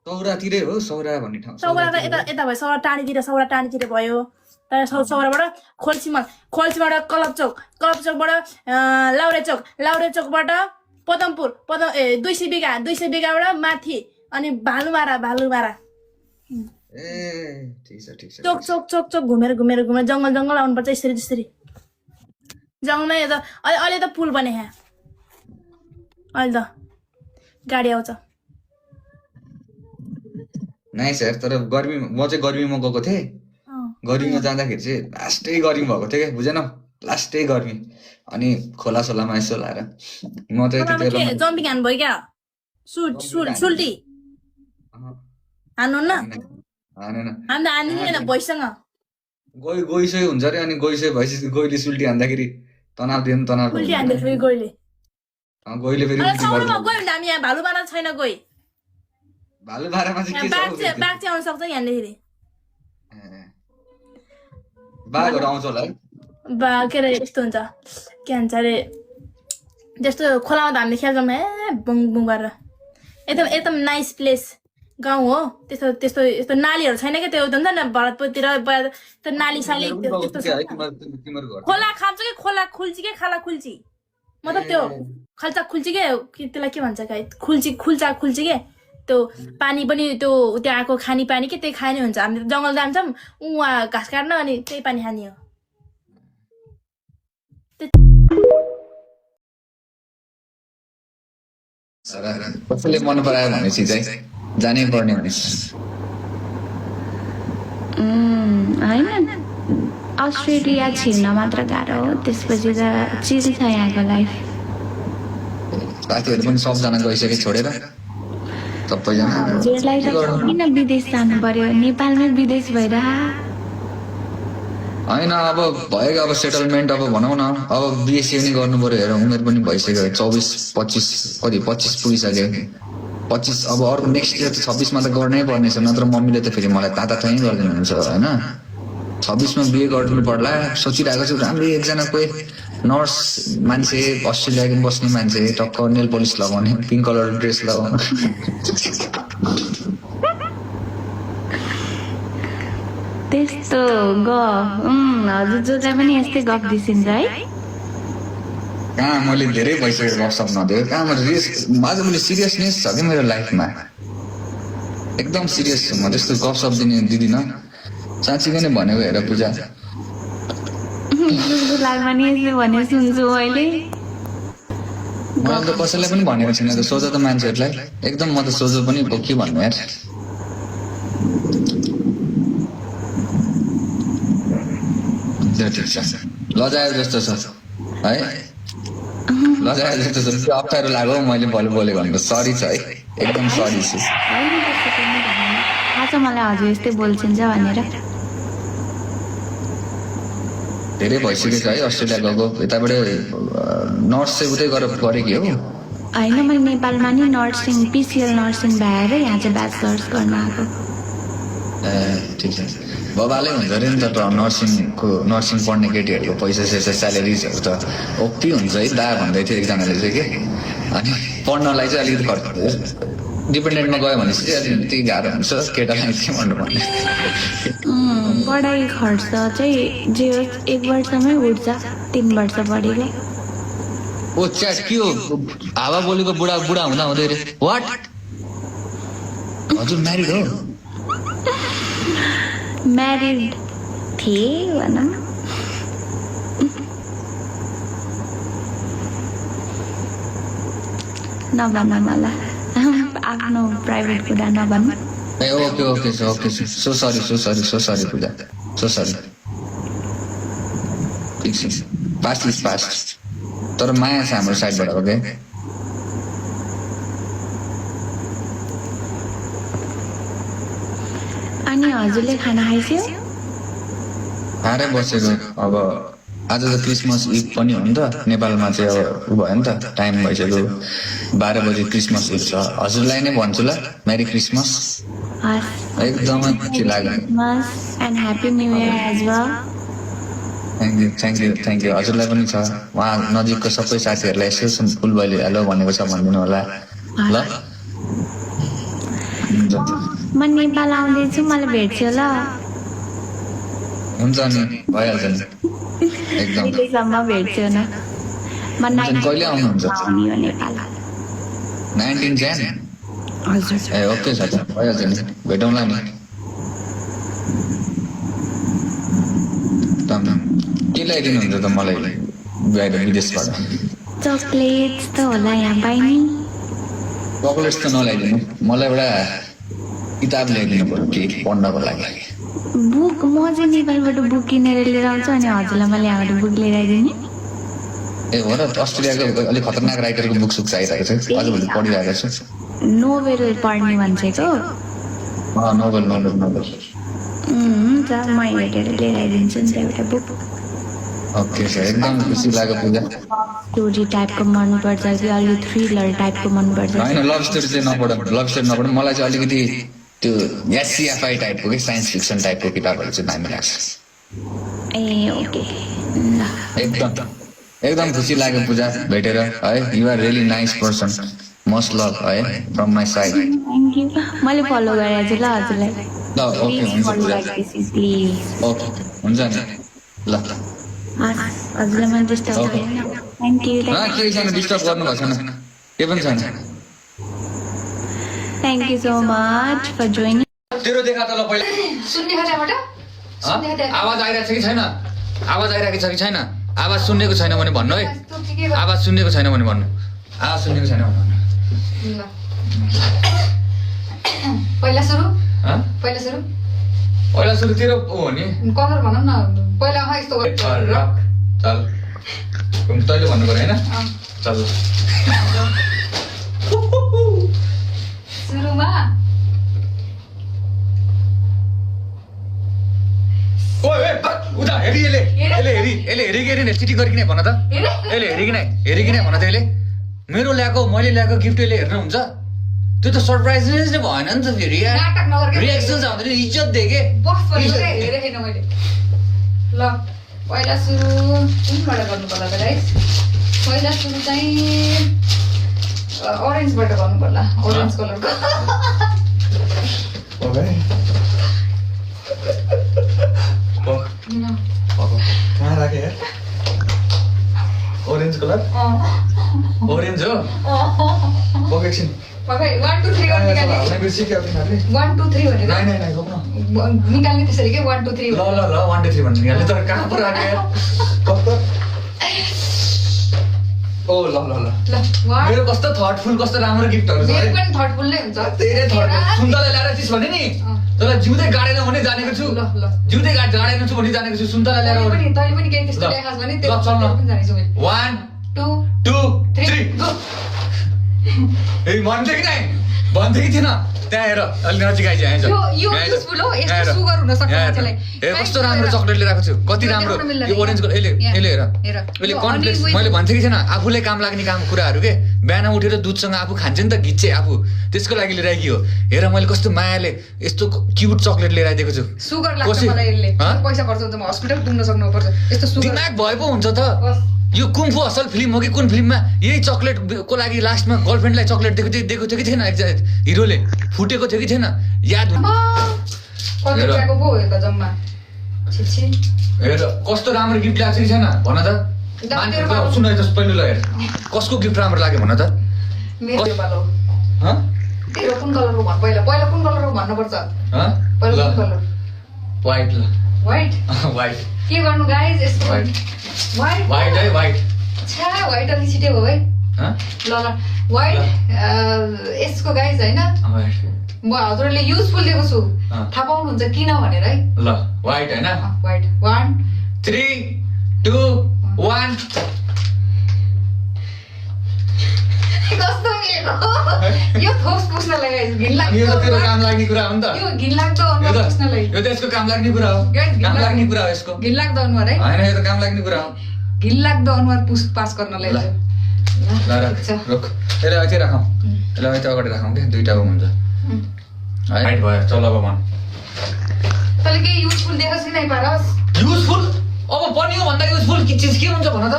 सौरातिरै हो सौरा भन्ने ठाउँ सौरा त यता भयो सौरा टाढीतिर भयो तर सौराबाट खोल्सीबाट कलपचोकबाट लाउरे चोकबाट पदमपुर 200 बिघाबाट माथि अनि भालुमारा ए ठिक छ चोक घुमेर जङ्गल आउनुपर्छ यसरी जङ्गलमै अहिले त पुल बने यहाँ अहिले त गाडी आउँछ। नाइस यार तर गर्मी म चाहिँ गर्मीमा गएको थिएँ गर्मीमा जाँदाखेरि चाहिँ लास्टै गर्मी भएको थियो क्या बुझेन लास्टै गर्मी अनि खोला सोलामा यसो लाएर म चाहिँ त्यति बेला जम्पिङ हान्नु भयो क्या सुल्टी हान्नु न हानेन हामी त हानिँदैन भइसँग गइसै हुन्छ अरे अनि गइसै भएपछि गइले सुल्टी हान्दाखेरि तनाव उल्टी हान्दाखेरि गइले गइले फेरि उल्टी गयो गर्छ भने हामी यहाँ भालुमारा छैन गइ भालुमारामा चाहिँ के छ बाघ चाहिँ आउन सक्छ यहाँनिर बाघहरू आउँछ होला है के अरे यस्तो हुन्छ के भन्छ अरे जस्तो खोलामा त हामीले खेल्छौँ बुङ गरेर एकदम नाइस प्लेस गाउँ हो त्यस्तो नालीहरू छैन क्या त्यो हुन्छ नि भरतपुरतिर त्यो नाली साली त्यस्तो खोला खान्छ कि खोला खुल्ची कि खाला खुल्ची मतलब त्यो खल्चा खुल्ची के त्यसलाई के भन्छ खुल्चा खुल्ची के त्यो पानी पनि त्यो त्यहाँ आएको खाने पानी के त्यही खाने हुन्छ हामी जङ्गल जान्छौँ उहाँ घाँस काट्न अनि त्यही पानी खाने हो। कसैले मन परायो भनेपछि चाहिँ जानै पर्ने भने होइन अस्ट्रेलिया छिर्न मात्र गाह्रो हो त्यसपछि त चिज छ यहाँको लाइफ साथीहरू पनि सबजना गइसके छोडेर सबैजना हजुरलाई त किन विदेश जानु पर्यो नेपालमै विदेश भएर होइन अब भयो अब सेटलमेन्ट अब भनौँ न अब बिएससी पनि गर्नु पर्यो हेर उमेर पनि भइसक्यो 24-25 पुगिसक्यो 25 अब अर्को नेक्स्ट इयर त 26मा त गर्नै पर्नेछ नत्र मम्मीले त फेरि मलाई ताता थै गरिदिनु हुन्छ होइन 26 मा बिहे गर्नु पर्ला सोचिरहेको छु। राम्रो एकजना कोही नर्स मान्छे अस्ट्रेलियाको बस्ने मान्छे टक्क नेल पलिस लगाउने पिङ्क कलर ड्रेस लगाउने त्यस्तो हजुर जसलाई पनि यस्तै गफ दिसिन्छ है। कहाँ मैले धेरै भइसक्यो गफसप नदिएको कहाँ आज मैले सिरियसनेस छ कि मेरो लाइफमा एकदम सिरियस छु म। त्यस्तो गफसप दिदिनँ साँच्चीकै नै भनेको हेर पूजा लाग्मा नि यसले भने सुन्छु अहिले। मैले त कसैलाई पनि भनेको छैन त सोझो त मान्छेहरूलाई एकदम म त सोझो पनि के भन्नु यार। ठिक छ लजायो जस्तो छ है लजायो जस्तो छ त्यो अप्ठ्यारो लाग्यो मैले भोलि बोलेको भनेको सरी छ है एकदम सरी छु। थाहा छ मलाई हजुर यस्तै बोल्छिन्छ भनेर। धेरै भइसकेको छ है अस्ट्रेलिया गएको यताबाट नर्स चाहिँ उतै गरेकी हो। होइन मैले नेपालमा नि नर्सिङ पिसिएल नर्सिङ भएर यहाँ चाहिँ ब्याचलर्स गर्न आएको। ए ठिक छ बबाले हुन्छ अरे नि त नर्सिङ पढ्ने केटीहरूको पैसा सैसा स्यालेरिजहरू त ओपी हुन्छ है दा भन्दै थियो एकजनाले चाहिँ के अनि पढ्नलाई चाहिँ अलिकति खर्च डिपेन्डेन्टमा गयो भनेपछि चाहिँ अलिकति गाह्रो हुन्छ केटालाई के भन्नु पर्ने। पढाइ खर्च चाहिँ जे होस् 1 वर्षमै उठ्छ 3 वर्ष पढेको। ओ च्याट के हो हावा बोलेको बुढा हुँदा हुँदै रे वाट हजुर म्यारिड हो? म्यारिड थिएँ भनौँ। नभन मलाई आफ्नो प्राइभेट कुरा नभन्नु। ए ओके सो सरी पूजा सो सरी ठिक छ पास्ट इज पास्ट तर माया छ हाम्रो साइडबाट ओके। अनि हजुरले खाना खाइसक्यो? खाएरै बसेको अब आज त क्रिसमस इभ पनि हो नि त नेपालमा चाहिँ अब उ भयो नि त टाइम भइसक्यो 12 बजे क्रिसमस इभ छ। हजुरलाई नै भन्छु ल मेरी क्रिसमस एकदमै खुसी लाग्यो। And happy new year as well. Thank you हजुरलाई पनि छ उहाँ नजिकको सबै साथीहरूलाई यसो फुलबली हेलो भनेको छ भनिदिनु होला ल। म नेपाल आउँदैछु मलाई भेट्छु ल। हुन्छ नि भइहाल्छ नि एकदम अहिलेसम्म भेट्छु न। म कहिले आउनुहुन्छ? आउने हो नेपाल 19 Jan हजुर। ए ओके छ भइहाल्छ नि भेटौँला नि। के ल्याइदिनुहुन्छ त मलाई बाहिर विदेशबाट? चक्लेट्स त होला यहाँ पाइने। चक्लेट्स त नल्याइदिनु मलाई एउटा किताब ल्याइदिनु पर्यो के पढ्नको लागि। बुक म चाहिँ नेपालबाट बुक किनेर लिएर आउँछु अनि हजुरलाई मैले यहाँबाट बुक लिएर आइदिने। ए हो र अस्ट्रेलियाको अलिक खतरनाक राइटरको बुक सुक चाहिरहेको छ आजभोलि पढिरहेको छु। नोभेल पढ्ने मान्छेको नोभल हुन्छ म हेरेर लिएर आइदिन्छु नि त एउटा बुक। ओके सर एकदम खुसी लाग्यो पूजा। स्टोरी टाइपको मनपर्छ कि अलिक थ्रिलर टाइपको मनपर्छ? होइन लभ स्टोरी चाहिँ नपढ मलाई चाहिँ अलिकति त्यो एससिएफआई टाइपको कि साइन्स फिक्सन टाइपको किताबहरू चाहिँ दामी लाग्छ। ए ओके ल एकदम खुसी लाग्यो पूजा भेटेर है। You are really nice person must love है from my side. Thank you मैले फलो गरेको छु ल हजुरलाई। ल ओके हुन्छ पूजा प्लिज ओके हुन्छ नि ल हजुरलाई मैले डिस्टर्ब गरेन। थ्याङ्क यू केही छैन डिस्टर्ब गर्नु भएको छैन के पनि छैन। Thank you so much for joining. तेरो देखा त ल पहिला सुन्ने खाँदाबाट आवाज आइरहेको छ कि छैन? आवाज आइरहेको छ कि छैन? आवाज सुन्नेको छैन भने भन्नु है। आवाज सुन्नेको छैन भने भन्नु। आवाज सुन्नेको छैन भने भन्नु। पहिला सुरु तेरो हो नि कलर भनौँ न पहिला यस्तो चल तैँले भन्नु पर्यो होइन चल सुरुमा उता हेरी यसले हेरी चिटिङ गरिकन भन त यसले हेरिकन भन त यसले मेरो ल्याएको मैले ल्याएको गिफ्ट यसले हेर्नु हुन्छ त्यो त सरप्राइज नै भएन नि त फेरि यार नाटक नगर के रिएक्सन छ भने इज्जत दे के बफ गरेर हेरेन मैले ल पहिला सुरु कुनबाट गर्नु पर्ला त गाइस पहिला सुरु चाहिँ ओरेन्जबाट गर्नु पर्ला ओरेन्ज कलरको ओके कहाँ राखे यार ओरेन्ज कलर ओरेन्ज हो एकछिन पक्कै 1 2 3 गर्नु निकाल्ने 1 2 3 भनेर निकाल्ने त्यसरी के 1 2 3 ल 1 2 3 भन्नु निकाल्ने तर कहाँ पो राखे यार ओ ल मेरो कस्तो थटफुल कस्तो राम्रो गिफ्टहरु छ मेरो पनि थटफुल नै हुन्छ धेरै थटफुल सुन्तला ल्याएर चिस भने नि तर जिउँदै गाडेन भने जानेको छु जिउँदै गाडेन छु भने जानेको छु सुन्तला ल्याएर तैले पनि केही त्यस्तो ल्याखास भने त्यो चल न पनि जानेछु मैले 1 2 3 गो ए भन्थे कि थिएन त्यहाँ हेर अलि नजिक आइज यहाँ यो युजफुल हो यस्तो सुगर हुन सक्छ मान्छेलाई ए कस्तो राम्रो चकलेट लिएर आएको छु कति राम्रो यो ओरेन्ज कलर यसले हेर यसले कन्फ्लेक्स मैले भन्थे कि थिएन आफूले काम लाग्ने काम कुराहरू के बिहान उठेर दुधसँग आफू खान्छ नि त घिच्चे आफू त्यसको लागि लिएर आइकी हो हेर मैले कस्तो मायाले यस्तो क्युट चकलेट लिएर आइदिएको छु सुगर लाग्छ मलाई यसले पैसा खर्च हुन्छ म हस्पिटल पुग्न सक्नु पर्छ यस्तो सुगर दिमाग भए पो हुन्छ त यो कुम्फु असल फिल्म हो कि कुन फिल्ममा यही चकलेट को लागि लास्टमा गर्लफ्रेन्डलाई चकलेट दिएको थियो कि थिएन हिरोले फुटेको थियो कि थिएन याद कति रुपैयाँको पो हो त जम्मा छिछि हेर कस्तो राम्रो गिफ्ट ल्याएको छ कि छैन भन त सुन पहिलो ल हेर कसको गिफ्ट राम्रो लाग्यो भन त मेरो पालो तेरो कुन कलरको भन पहिला कुन कलरको भन्नुपर्छ पहिला कुन कलर व्हाइट ल व्हाइट के गर्नु गाइस यस्तो व्हाइट है व्हाइट छा व्हाइट अलि छिटै हो है ल व्हाइट यसको गाइस हैन म हजुरले युजफुल दिएको छु थाहा पाउनुहुन्छ किन भनेर है ल व्हाइट हैन व्हाइट 1 3 2 1 कस्तो यो थोस पुस्नलाई गाइस घिनलाग्दो यो त तेरो काम लाग्ने कुरा हो नि त यो घिनलाग्दो अनुहार पुस्नलाई यो त यसको काम लाग्ने कुरा हो काम लाग्ने कुरा हो यसको घिनलाग्दो अनुहार है हैन यो त काम लाग्ने कुरा हो घिनलाग्दो अनुहार पास गर्नलाई ल रुक यसलाई यतै राखौँ यसलाई यतै अगाडि राखौँ के दुईटा हुन्छ हाइट भयो चल अब मन तैले के युजफुल देखास् कि नै पारस युजफुल अब पनियो भन्दा युजफुल के चीज के हुन्छ भन त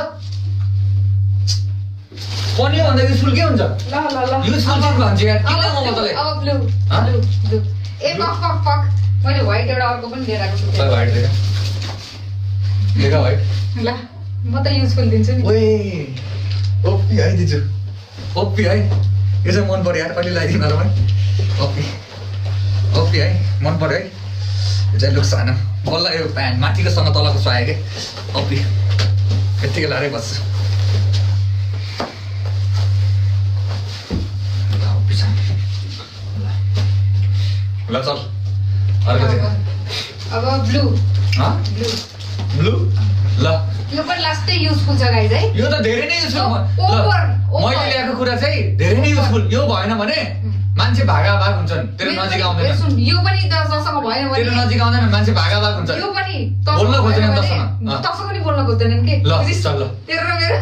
पनियो भन्दा युजफुल के हुन्छ ल युजफुल के भन्छ यार के लामो तँलाई अब ब्लू ए फक मैले व्हाइट एउटा अर्को पनि लिएर आएको छु व्हाइट देखा व्हाइट ल म त युजफुल दिन्छु नि ओए ओपी है दिजु ओपी है यो चाहिँ मन पर्यो यार कहिले लगाइदिनु होला ओपी है मन पर्यो है यो चाहिँ लुक सानो बल्ल यो प्यान्ट माथिको सँग तलको सुहायो के ओपी यत्तिकै लारै बस्छु ल चल अर्को अब ब्लू ब्लू ल यो पनि लास्टै युजफुल छ गाइस है यो त धेरै नै युजफुल मैले ल्याएको कुरा चाहिँ धेरै नै युजफुल यो भएन भने मान्छे भागाभाग हुन्छन् तेरो नजिक आउँदैन यो पनि जसँग भएन भने तेरो नजिक आउँदैन मान्छे भागाभाग हुन्छ यो पनि बोल्न खोज्दैन तसँग पनि बोल्न खोज्दैनन् के ल चल ल तेरो र मेरो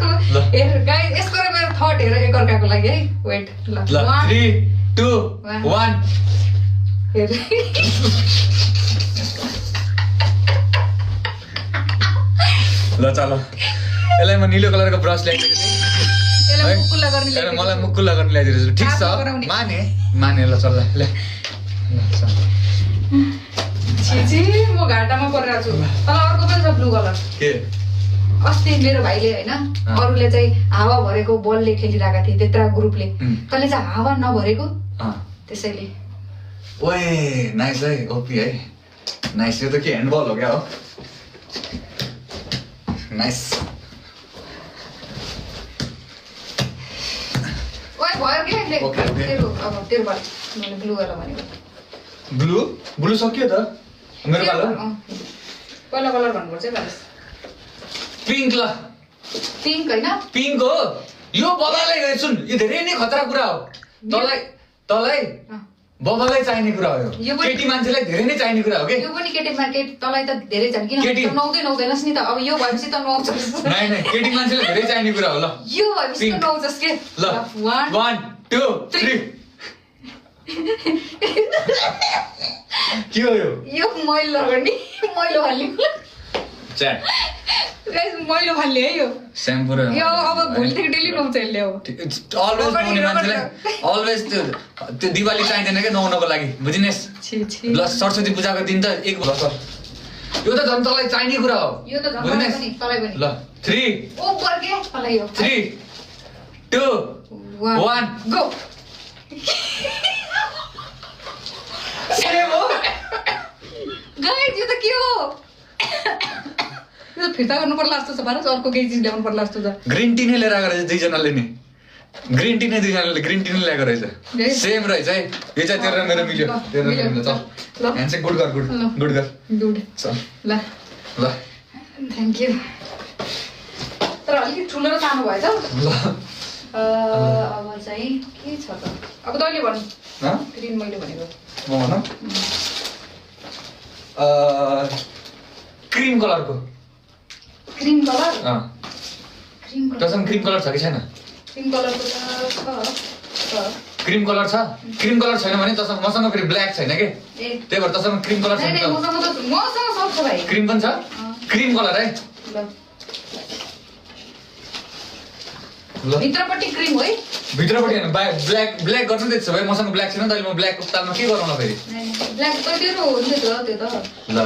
हेर गाइस यसको र मेरो थट हेर एकअर्काको लागि है वेट ल 3 2 1 हेर ल चल यसलाई म निलो कलरको ब्रस ल्याइदिएको थिएँ यसलाई मुकुल्ला गर्ने ल्याइदिएको मलाई मुकुल्ला गर्न ल्याइदिएको छु ठिक छ माने ल चल ल छिछि म घाटामा परिरहेको छु तर अर्को पनि छ ब्लू कलर के अस्ति मेरो भाइले हैन अरूले चाहिँ हावा भरेको बलले खेलिरहेका थिए त्यत्रा ग्रुपले तैले चाहिँ हावा नभरेको त्यसैले ओए नाइस है ओपी है नाइस यो त के ह्यान्डबल हो क्या हो नाइस ओए भयो के तेरो अब तेरो बाल मैले ब्लू वाला भनेको ब्लू सक्यो त मेरो पालो पहिला कलर भन्नुपर्छ है बालस पिङ्क ल पिङ्क हैन पिङ्क हो यो बबालाई सुन यो धेरै नै खतरा कुरा हो तँलाई बबालाई चाहिने कुरा हो यो केटी मान्छेलाई धेरै नै चाहिने कुरा हो के यो पनि केटी तँलाई त धेरै चाहिने किन नुहाउँदैनस् नि त अब यो भएपछि त नुहाउँछस् नाइ केटी मान्छेलाई धेरै चाहिने कुरा हो ल यो भएपछि त नुहाउँछस् के ल 1 2 3 के हो यो यो मैलो गर्ने मैलो फाल्ने च्याट गाइस मैलो फाल्ने है यो स्याम्पू र यो अब भोलिदेखि डेली नुहाउँछ यसले अब अलवेज नुहाउने मान्छेलाई अलवेज त्यो दिवाली चाहिँदैन क्या नुहाउनको लागि बुझिनेस् ल सरस्वती पूजाको दिन त एक भयो सर यो त झन् तँलाई चाहिने कुरा हो यो त झन् बुझिनेस् पनि तँलाई पनि ल 3 ओ पर्के तँलाई यो 3 2 1 गो सेम हो गाइस यो त के हो यो त फिर्ता गर्नु पर्ला जस्तो छ भारत अर्को केही चिज ल्याउनु पर्ला जस्तो छ ग्रिन टी नै लिएर आएको रहेछ दुईजनाले नि ग्रिन टी नै दुईजनाले ग्रिन टी नै ल्याएको रहेछ सेम रहेछ है यो चाहिँ तेरो र मेरो मिल्यो तेरो र मिल्यो चल ल ह्यान्डसेक गुड गर गुड गर गुड चल ल ल थ्याङ्क यू तर अलिकति ठुलो र सानो भएछ ल अब चाहिँ के छ त अब तैँले भन्नु ह ग्रिन मैले भनेको म भन क्रीम कलरको क्रिम कलर अँ क्रिम कलर तसँग क्रीम कलर छ कि छैन क्रिम कलरको त छ क्रीम कलर छ क्रीम कलर छैन भने तसँग मसँग फेरि ब्ल्याक छैन के ए त्यही भएर तसँग क्रीम कलर नहीं छैन नहीं मसँग सब छ भाइ क्रीम पनि छ क्रीम कलर है ल ल भित्रपट्टि क्रिम हो है भित्रपट्टि हैन ब्ल्याक ब्ल्याक गर्नु त्यसो भए मसँग ब्ल्याक छैन त अहिले म ब्ल्याक उताल्न के गरौँला फेरि ब्ल्याक त तेरो हो नि त त्यो त ल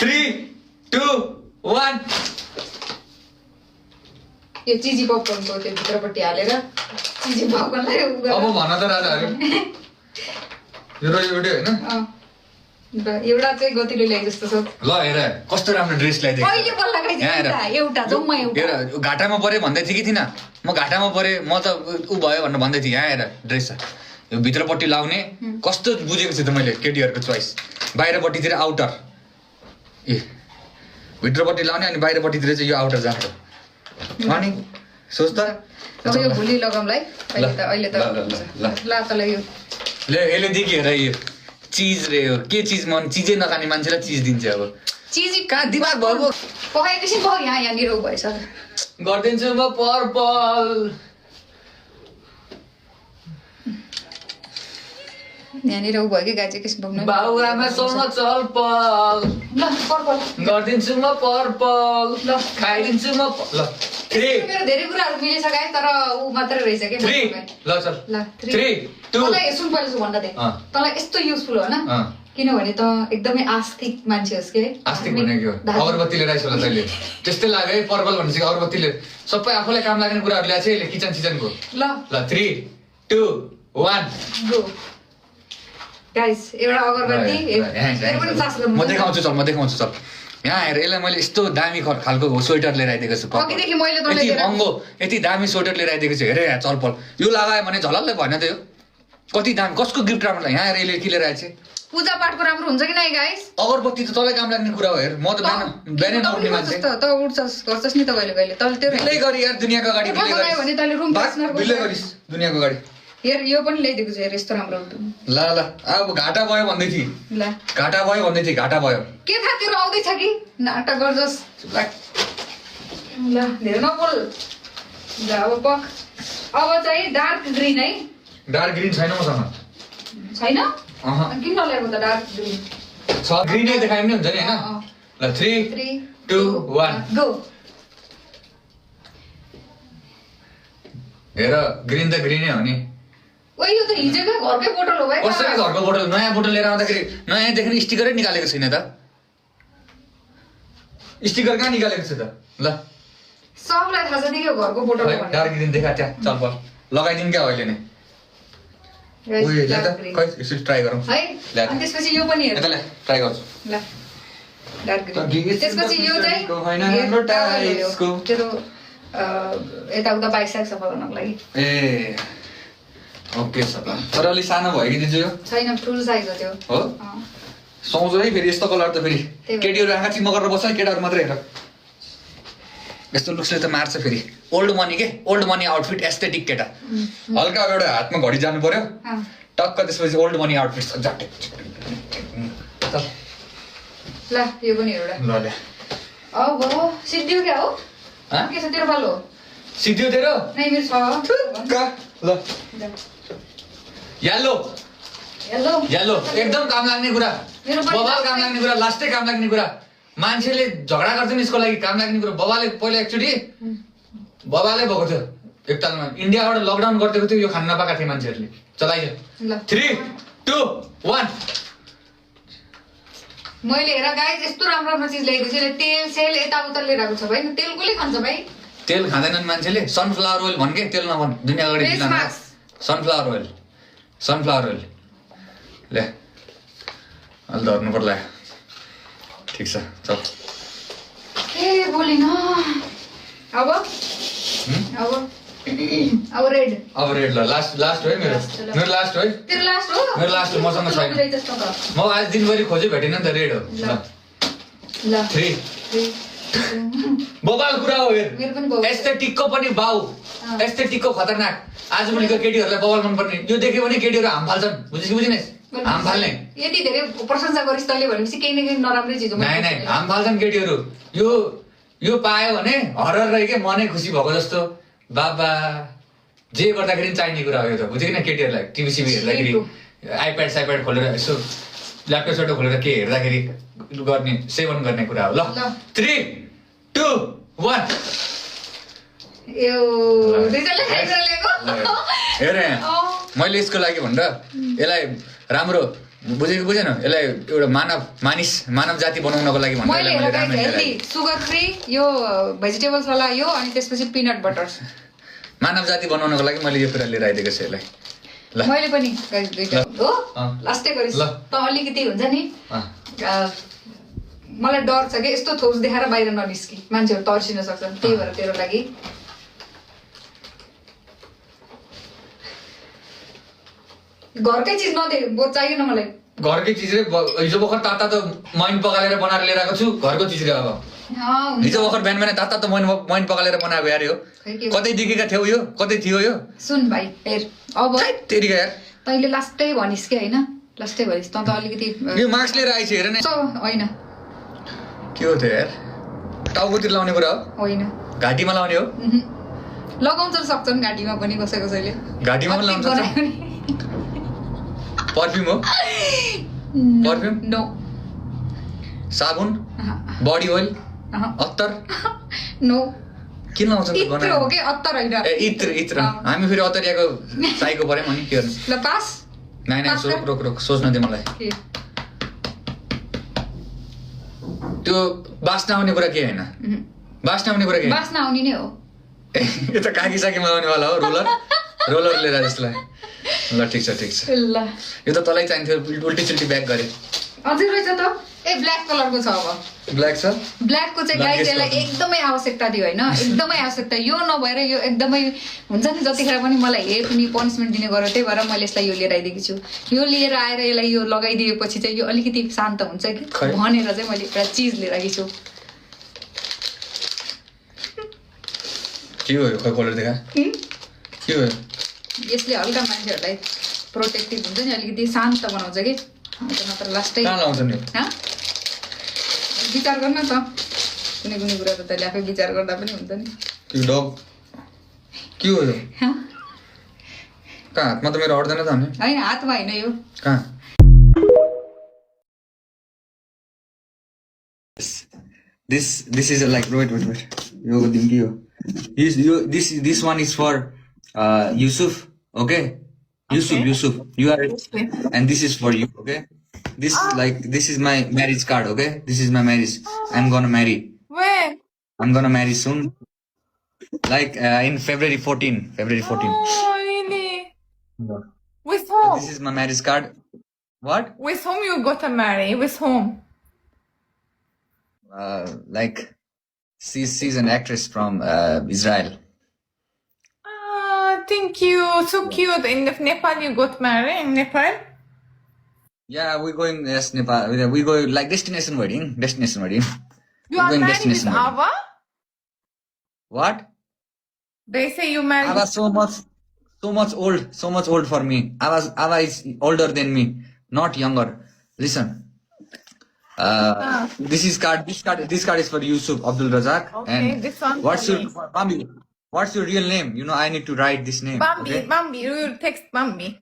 3 2 1 यो चिजी पपकर्नको त्यो भित्रपट्टि हालेर चिजी पपकर्नलाई उ अब भन त राजाहरु यो र एउटै हैन र एउटा चाहिँ गतिलो ल्याए जस्तो छ ल हेर कस्तो राम्रो ड्रेस ल्याइदिएको अहिले बल्ल एउटा जम्मा एउटा हेर घाटामा परे भन्दै थिए कि थिइन म घाटामा परे म त उ भयो भनेर भन्दै थिएँ यहाँ हेर ड्रेस यो भित्रपट्टि लाउने कस्तो बुझेको छु त मैले केटीहरूको चोइस बाहिरपट्टितिर आउटर ए भित्रपट्टि लाउने अनि बाहिरपट्टितिर चाहिँ यो आउटर जान्छ अनि सोच त अब यो भोलि लगाउँलाई अहिले त ल तलाई यो ले यसले देखि हेर यो चिज रे हो के चिज मन चिजै नखाने मान्छेलाई चिज दिन्छ अब चिजी कहाँ दिमाग भएको पकाएपछि भयो यहाँनिर उ भएछ गरिदिन्छु म पर्पल यहाँनिर उ भयो कि गाई चाहिँ किसिम बग्नु बाबुआमासँग चलपल ल पर्पल गरिदिन्छु म पर्पल ल खाइदिन्छु म ल 3 मेरो धेरै कुराहरू मिलेछ गाई तर ऊ मात्रै रहेछ के 3 ल चल ल 3 2 तँलाई सुन पहिला सुन भन्दा दे तँलाई यस्तो युजफुल हो न किनभने त एकदमै आस्तिक मान्छे होस् के आस्तिक भने के हो अगरबत्ती लिएर आइस होला तैँले त्यस्तै लाग्यो है पर्पल भनेपछि अगरबत्तीले सबै आफूलाई काम लाग्ने कुराहरू ल्याएको छ यसले किचन सिजनको ल ल 3 2 1 गो गाइस एउटा अगरबत्ती मेरो पनि सास गर्नु म देखाउँछु चल म देखाउँछु चल यहाँ हेर यसलाई मैले यस्तो दामी खालको स्वेटर लिएर आइदिएको छु अघिदेखि मैले तँलाई यति दिएर महँगो यति दामी स्वेटर लिएर आइदिएको छु हेरे यहाँ चलपल यो लगायो भने झलल्लै भएन त यो कति दाम कसको गिफ्ट राम्रो यहाँ हेर यसले के लिएर आएछ पूजा पाठको राम्रो हुन्छ कि नै गाइस अगरबत्ती त तँलाई काम लाग्ने कुरा हो हेर म त बिहानै नउठ्ने मान्छे त उठ्छस् गर्छस् नि त कहिले कहिले तँले त्यो बिल्लै गरी यार दुनियाँको गाडी बिल्लै बनायो भने तैँले रुम बिल्लै गरिस् दुनियाँको गाडी हेर यो पनि ल्याइदिएको छु हेर यस्तो राम्रो ल ल अब घाटा भयो भन्दै थिए ल घाटा भयो भन्दै थिए घाटा भयो के थाहा तेरो आउँदैछ कि नाटक गर्छस् ल धेरै नबोल ल अब पक अब चाहिँ डार्क ग्रिन है डार्क ग्रिन छैन मसँग छैन अहँ किन नल्याएको त डार्क ग्रिन छ ग्रिनै देखायो पनि हुन्छ नि हैन ल 3 2 1 गो हेर ग्रिन त ग्रिनै हो नि ओ यो त हिजोकै घरकै बोतल हो भाइ कसैको घरको बोतल नयाँ बोतल लिएर आउँदाखेरि नयाँ देख्ने स्टिकरै निकालेको छैन त स्टिकर कहाँ निकालेको छु त ल सबलाई थाहा छ नि यो घरको बोतल हो भनेर डार्क ग्रिन देखा त्यहाँ चल पर लगाइदिउँ क्या अहिले नै उयो ल्या त खै यसो ट्राई गरौँ है अनि त्यसपछि यो पनि हेर यता ल्या ट्राई गर्छु ल डार्क ग्रिन त्यसपछि यो चाहिँ तेरो यताउता बाइक साइक सफा गर्नको लागि ए ओके सर तर अलि सानो भयो कि दिजु यो छैन फुल साइज हो त्यो हो सुहाउँछ है फेरि यस्तो कलर त फेरि केटीहरू आँखा चिम्म गरेर बस्छ केटाहरू मात्रै हेर यस्तो लुक्सले त मार्छ फेरि ओल्ड मनी के ओल्ड मनी आउटफिट एस्थेटिक केटा हल्का अब एउटा हातमा घडी जानु पर्यो टक्क त्यसपछि ओल्ड मनी आउटफिट जाटे ल यो पनि एउटा ल ल अब सिद्धियो क्या हो हाँ? के छ तेरो पालो सिद्धि तेरो नै मेरो छ का ल येलो हेलो येलो एकदम काम लाग्ने कुरा मेरो पनि बबाल last काम time- लाग्ने कुरा लास्टै काम लाग्ने कुरा मान्छेले झगडा गर्छन् यसको लागि काम लाग्ने कुरा बबाले पहिला एकचोटि बबाले भएको थियो एकतालमा इन्डियाबाट लकडाउन गरिदिएको थियो यो खान नपाएका थिए मान्छेहरूले चलाइयो ल 3 2 1 मैले हेर गाइस यस्तो राम्रो राम्रो चिज ल्याइदिएको छु यसले तेल सेल यताउता लिएर आएको छ भाइ तेल कसले खान्छ भाइ तेल खाँदैनन् मान्छेले सनफ्लावर ओइल भन्के तेल नभन् दुनियाँ अगाडि Face दिलान mask. सनफ्लावर ओइल ले अहिले धर्नु पर्ला ठिक छ चल ए बोलिन अब अब रेड अब रेड ल लास्ट है मेरो Last, ल। मेरो लास्ट है तेरो लास्ट हो मेरो last हो, मसँग छैन। लगिरहेछ जस्तो त। म आज दिनभरि खोजे भेटेन नि त रेड हो ल ल 3 बबाल कुरा हो मेरो पनि बबाल। एस्थेटिकको पनि बाउ एस्थेटिकको खतरनाक आजभोलिको केटीहरूलाई बबाल मनपर्ने यो देख्यो भने केटीहरू हाम फाल्छन् बुझिस् कि बुझिनेस् हाम फाल्ने यति धेरै प्रशंसा गरिस् तैँले भनेपछि केही न केही नराम्रै चिज हो नै हाम फाल्छन् केटीहरू यो पायो भने हरर रह्यो के मनै खुसी भएको जस्तो बाबा जे गर्दाखेरि पनि चाहिने कुरा हो यो त बुझ्यो कि न केटीहरूलाई टिभी हेर्दाखेरि आइप्याड साइप्याड खोलेर यसो ल्यापटप सेटप खोलेर के हेर्दाखेरि गर्ने सेवन गर्ने कुरा हो ल 3 2 1 यो रिजल्टले खाइसकेर ल्याएको हेर मैले यसको लागि भनेर यसलाई राम्रो बुझेको बुझेन यसलाई एउटा मानव जाति बनाउनको लागि भनेर मैले मैले लगाएको राम्ररी हेल्दी सुगर फ्री यो भेजिटेबल्स वाला यो अनि त्यसपछि पिनट बटर मानव जाति बनाउनको लागि मैले यो कुरा लिएर आइदिएको छु यसलाई ल मैले पनि guys दुईटा हो लास्टै गरिस् ल। त अलिकति हुन्छ नि अँ। मलाई डर छ कि यस्तो थोप्स देखाएर बाहिर ननिस्कि मान्छेहरू तर्सिन सक्छन् त्यही भएर तेरो लागि घरकै चिज चाहियो न मलाई घरकै चिज रे हिजो भर्खर ताता त मैन पकालेर बनाएर लिएर आएको छु घरको चिज रे अब हुन्छ। हिजो भर्खर बिहान ताता त मैन पकालेर बनाएको यार यो खै के कतै देखेका थियौ यो कतै थियो यो सुन भाइ हेर अब तेरिका यार तैँले लास्टै भनिस् कि होइन लास्टै भनिस् त अलिकति यो मास्क लिएर आइछ हेर न होइन के हो त्यो यार टाउकोतिर लाउने कुरा हो होइन घाँटीमा लाउने हो लगाउँछ सक्छन् घाँटीमा पनि कसैले घाँटीमा पनि लाउन सक्छ पर्फ्युम हो पर्फ्युम नो साबुन बडी ओइल अत्तर नो किन लाउँछ त इत्र हो के अत्तर होइन ए इत्र हामी फेरि अत्तरियाको साइको पर्यौँ अनि के गर्नु ल पास नाइ पास कर। रोक सोच्न दे मलाई के त्यो बास्ना आउने कुरा के होइन बास्ना आउने कुरा के बास्ना आउने नै हो यो त काकी साकीमा आउनेवाला हो रोलर लिएर जसलाई ल ठिक छ ल यो त तँलाई चाहिन्थ्यो उल्टी सुल्टी ब्याग गरे अझै रहेछ त ए ब्ल्याक कलरको छ अब ब्ल्याक छ ब्ल्याकको चाहिँ ल, गाइस guess यसलाई गर्नु। एकदमै आवश्यकता थियो होइन एकदमै आवश्यकता यो नभएर यो एकदमै हुन्छ नि जतिखेर पनि मलाई हे कुनै पनिसमेन्ट दिने गरेर त्यही भएर मैले यसलाई यो लिएर आइदिएको छु यो लिएर आएर यसलाई यो लगाइदिएपछि चाहिँ यो अलिकति शान्त हुन्छ कि खै। भनेर चाहिँ मैले एउटा चिज लिएर आएको छु के हो यो खै खोलेर देखा के हो यो? यसले हल्का मान्छेहरूलाई प्रोटेक्टिभ हुन्छ नि अलिकति शान्त बनाउँछ कि नत्र लास्टै कहाँ लाउँछ नि हँ? विचार गर्न त कुनै कुनै कुरा त तैँले आफै विचार गर्दा पनि हुन्छ नि यो डग के हो यो हँ? कहाँ हातमा त मेरो अट्दैन त अनि होइन हातमा होइन यो कहाँ this is like wait यो दिम के हो this one is for Yusuf okay Yusuf you are and this is for you okay this is my marriage card okay this is my marriage I'm gonna marry When? I'm gonna marry soon like in February 14 Oh, really? With whom? this is my marriage card what With whom you got to marry? With whom? like she's an actress from Israel. Ah, thank you. So cute. In Nepal, you got married in Nepal? Yeah, we're going yes Nepal. We go like destination wedding. You We're are going married with destination wedding. Ava? What? They say you married. Ava so much old for me. Ava is older than me, not younger. Listen. This card is for Yusuf Abdul Razak. Okay, and this one what's for your me. family? What's your real name? You know, I need to write this name. Okay? Bambi, you text Bambi.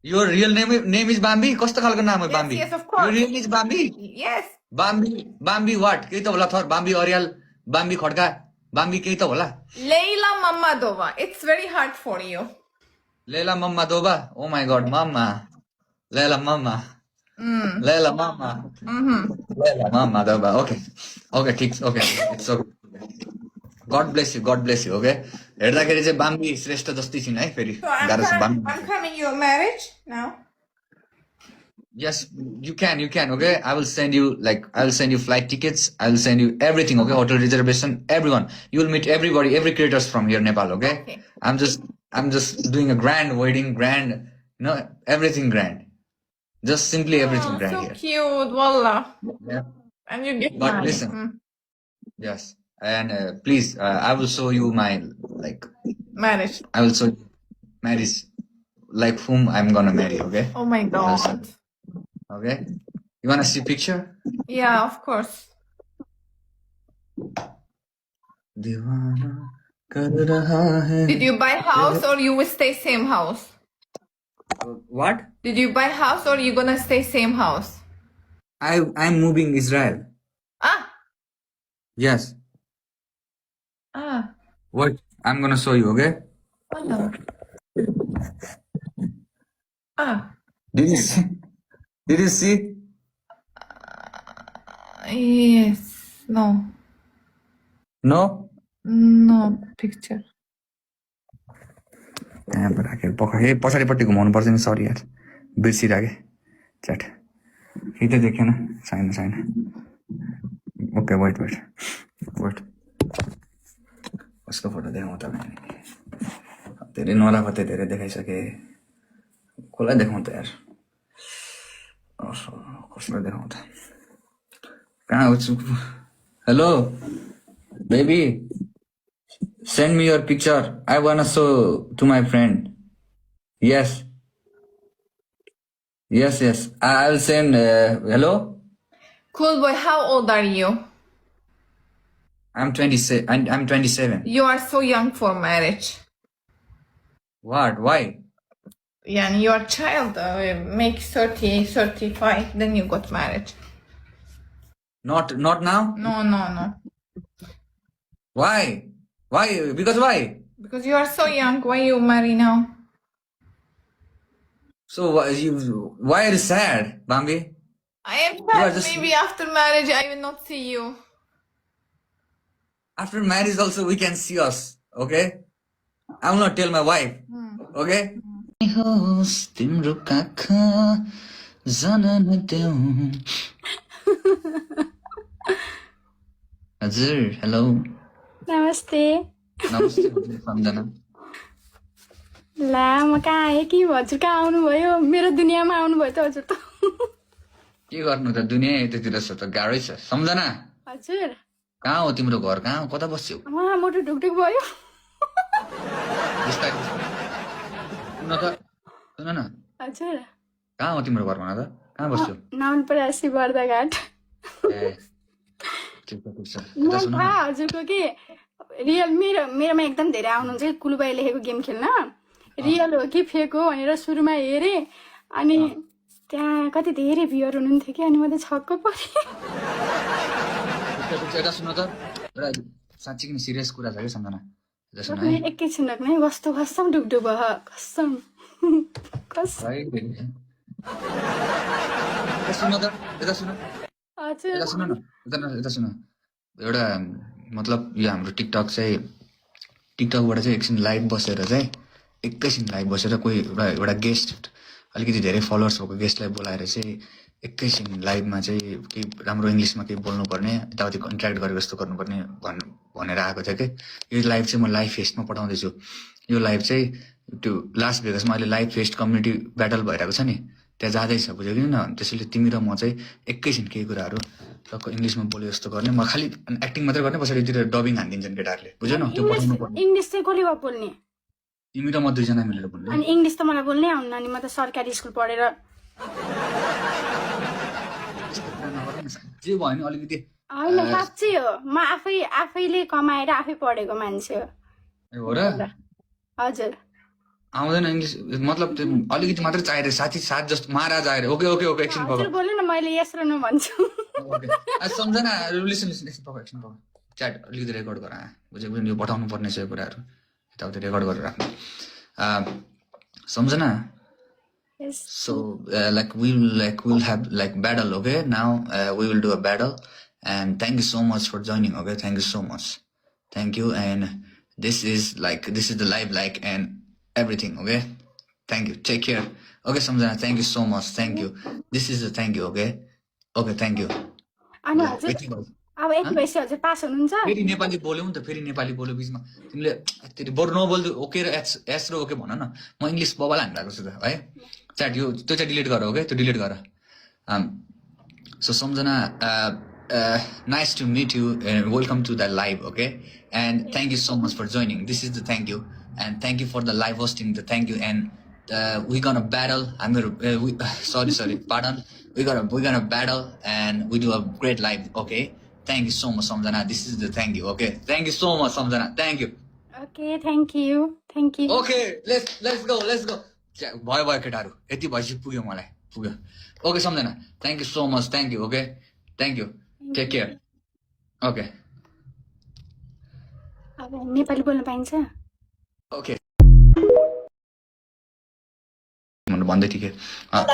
Your real name is Bambi? कस्तो खालको नाम हो Bambi? yes, of course. Your real name is Bambi? Yes. Bambi what? केही त होला थर Bambi Orial, Bambi Khadka, Bambi केही त होला. Leila Mamadova. It's very hard for you. Leila Mamadova. Oh my God, Mama. Leila Mama. Leila Mama. Leila Mamadova. Okay. Okay, ठिक. Okay. It's okay. God bless you. God bless you. Okay. हेर्दाखेरि चाहिँ Bambi Shrestha जस्तै छिन् है फेरि. So I'm, गाह्रो छ Bambi. I'm coming your marriage now. Yes, you can, okay? I will send you flight tickets, I will send you everything, okay? Hotel reservation, everyone. You will meet everybody, every creators from here, Nepal, okay? Okay. I'm just doing a grand wedding, grand, everything grand. Just simply everything grand So here. cute, wallah. Yeah. And you get But married. listen, yes. And please, I will show you my, Marriage. I will show you marriage, like whom I'm gonna marry, okay? Oh my God. Okay? You wanna see picture? Yeah, of course. दीवाना कर रहा है. Did you buy house or you will stay same house? What? Did you buy house or you gonna stay same house? I'm moving Israel. Ah, Yes. ah. What? I'm gonna show you, okay? Wallah. Ah, Did you see? Did you see? yes. No, No? no picture. त्यहाँबाट राखेर पक्कै पछाडिपट्टि घुमाउनु पर्छ नि sorry यार बिर्सिराखेँ chat केही त देखेन छैन ओके वेट कसको फोटो देखाउँ तपाईँ धेरै नराम्रो त धेरै देखाइसकेँ कसलाई देखाउँ त यार कसलाई देखाउँ त कहाँ हो hello baby send me your picture. I wanna show to my friend. Yes. I'll send. Hello. Cool boy, how old are you? I'm 27. I'm 27. You are so young for marriage. What? Why? Yeah, and your child make 30, 35, then you got married. Not now. No. Why? Why? Because why? Because you are so young. Why you marry now? So why are you sad, Bambi? I am are sad. just- Maybe after marriage I will not see you. After marriage also we can see us. Okay? I will not tell my wife. Okay? होस् तिम्रो काखा जान नदेऊ हजुर hello नमस्ते नमस्ते सम्झना ला म कहाँ आएँ कि हजुर कहाँ आउनुभयो मेरो दुनियाँमा आउनुभयो त हजुर त के गर्नु त दुनियाँ यतातिर छ त गाह्रै छ सम्झना हजुर कहाँ हो तिम्रो घर कहाँ हो कता बस्छौ उहाँ मोटो ढुकढुक भयो बिस्तारै सुन न हजुर कहाँ हो तिम्रो घर भन त कहाँ बस्छौ नवलपरासी बर्दाघाट ए ठिक छ यता सुन न हजुरको के रियल मेरोमा एकदम धेरै आउनुहुन्छ कुलुबाई लेखेको गेम खेल्न रियल हो कि फेक हो भनेर सुरुमा हेरेँ अनि त्यहाँ कति धेरै भ्युहरू हुनुहुन्थ्यो कि अनि म त छक्क परेँ यता सुन त एउटा साँच्चै किन सिरियस कुरा छ कि सम्झना यता सुन है एकैछिन नै कस्तो कसम ढुकढुक भयो कसम कसम यता सुन हजुर यता सुन न यता सुन एउटा मतलब यो हाम्रो टिकटक चाहिँ टिकटकबाट चाहिँ एकैछिन लाइभ बसेर कोही एउटा गेस्ट अलिकति धेरै फलोवर्स भएको गेस्टलाई बोलाएर चाहिँ एकैछिन लाइभमा चाहिँ केही राम्रो इङ्ग्लिसमा केही बोल्नुपर्ने यताउति कन्ट्र्याक्ट गरेर जस्तो गर्नुपर्ने भनेर आएको थियो कि यो लाइभ चाहिँ म लाइभ फेस्टमा पठाउँदैछु यो लाइभ चाहिँ त्यो लास भेगसमा अहिले लाइभ फेस्ट कम्युनिटी ब्याटल भइरहेको छ नि त्यहाँ जाँदैछ बुझ्यो कि न त्यसैले तिमी र म चाहिँ एकैछिन केही कुराहरू टक्क इङ्ग्लिसमा बोले जस्तो गर्ने म खालि एक्टिङ मात्रै गर्ने पछाडितिर डबिङ हानिदिन्छन् केटाहरूले बुझ्यो न त्यो पठाउनु पर्ने इङ्ग्लिस चाहिँ कसले भयो बोल्ने तिमी र म दुईजना मिलेर बोल्ने अनि इङ्ग्लिस त मलाई बोल्नै आउन्न अनि म त सरकारी स्कुल पढेर जे भयो भने अलिकति होइन साँच्चै हो म आफैले कमाएर आफै पढेको मान्छे हो हो र हजुर आउँदैन इङ्ग्लिस मतलब त्यो अलिकति मात्रै चाहिएर साथ जस्तो महाराज आएर ओके ओके ओके एकछिन हजुर बोल्नु न मैले यस र नो भन्छु ओके सम्झना लिसन एकछिन पक च्याट अलिकति रेकर्ड गर बुझेको यो पठाउनु पर्ने छ यो कुराहरू यताउति रेकर्ड गरेर राख्नु सम्झना Yes. So, we'll have like battle, okay? Now we will do a battle, and thank you so much for joining. Okay, thank you so much, thank you. And this is the live and everything. Okay, thank you. Take care. Okay, Samjana, thank you so much. Thank you. This is the thank you. Okay, thank you. अनि हजुर अब यति भएपछि हजुर pass हुनुहुन्छ फेरि नेपाली बोल्यौ नि त फेरि नेपाली बोल्यो बिचमा तिमीले त्यति बरु नबोल्दै ओके र एस र ओके भन न म इङ्ग्लिस बबाल हानिरहेको छु त है च्याट यो त्यो चाहिँ डिलिट गर ओके त्यो डिलिट गर so Samjhana nice to meet you and welcome to the live, okay? And thank you so much for joining. This is the thank you, and thank you for the live hosting. The thank you, and we're gonna battle. I'm gonna sorry, pardon. We're gonna battle, and we do a great live, okay? Thank you so much, Samjana. This is the thank you, okay? Thank you so much, Samjana. Thank you. Okay thank you Okay, let's go. भयो केटाहरू यति भएपछि पुग्यो मलाई पुग्यो okay सम्झना thank you so much thank you okay thank you take care okay अब नेपाली बोल्न पाइन्छ ओके भन्दै थिएँ अब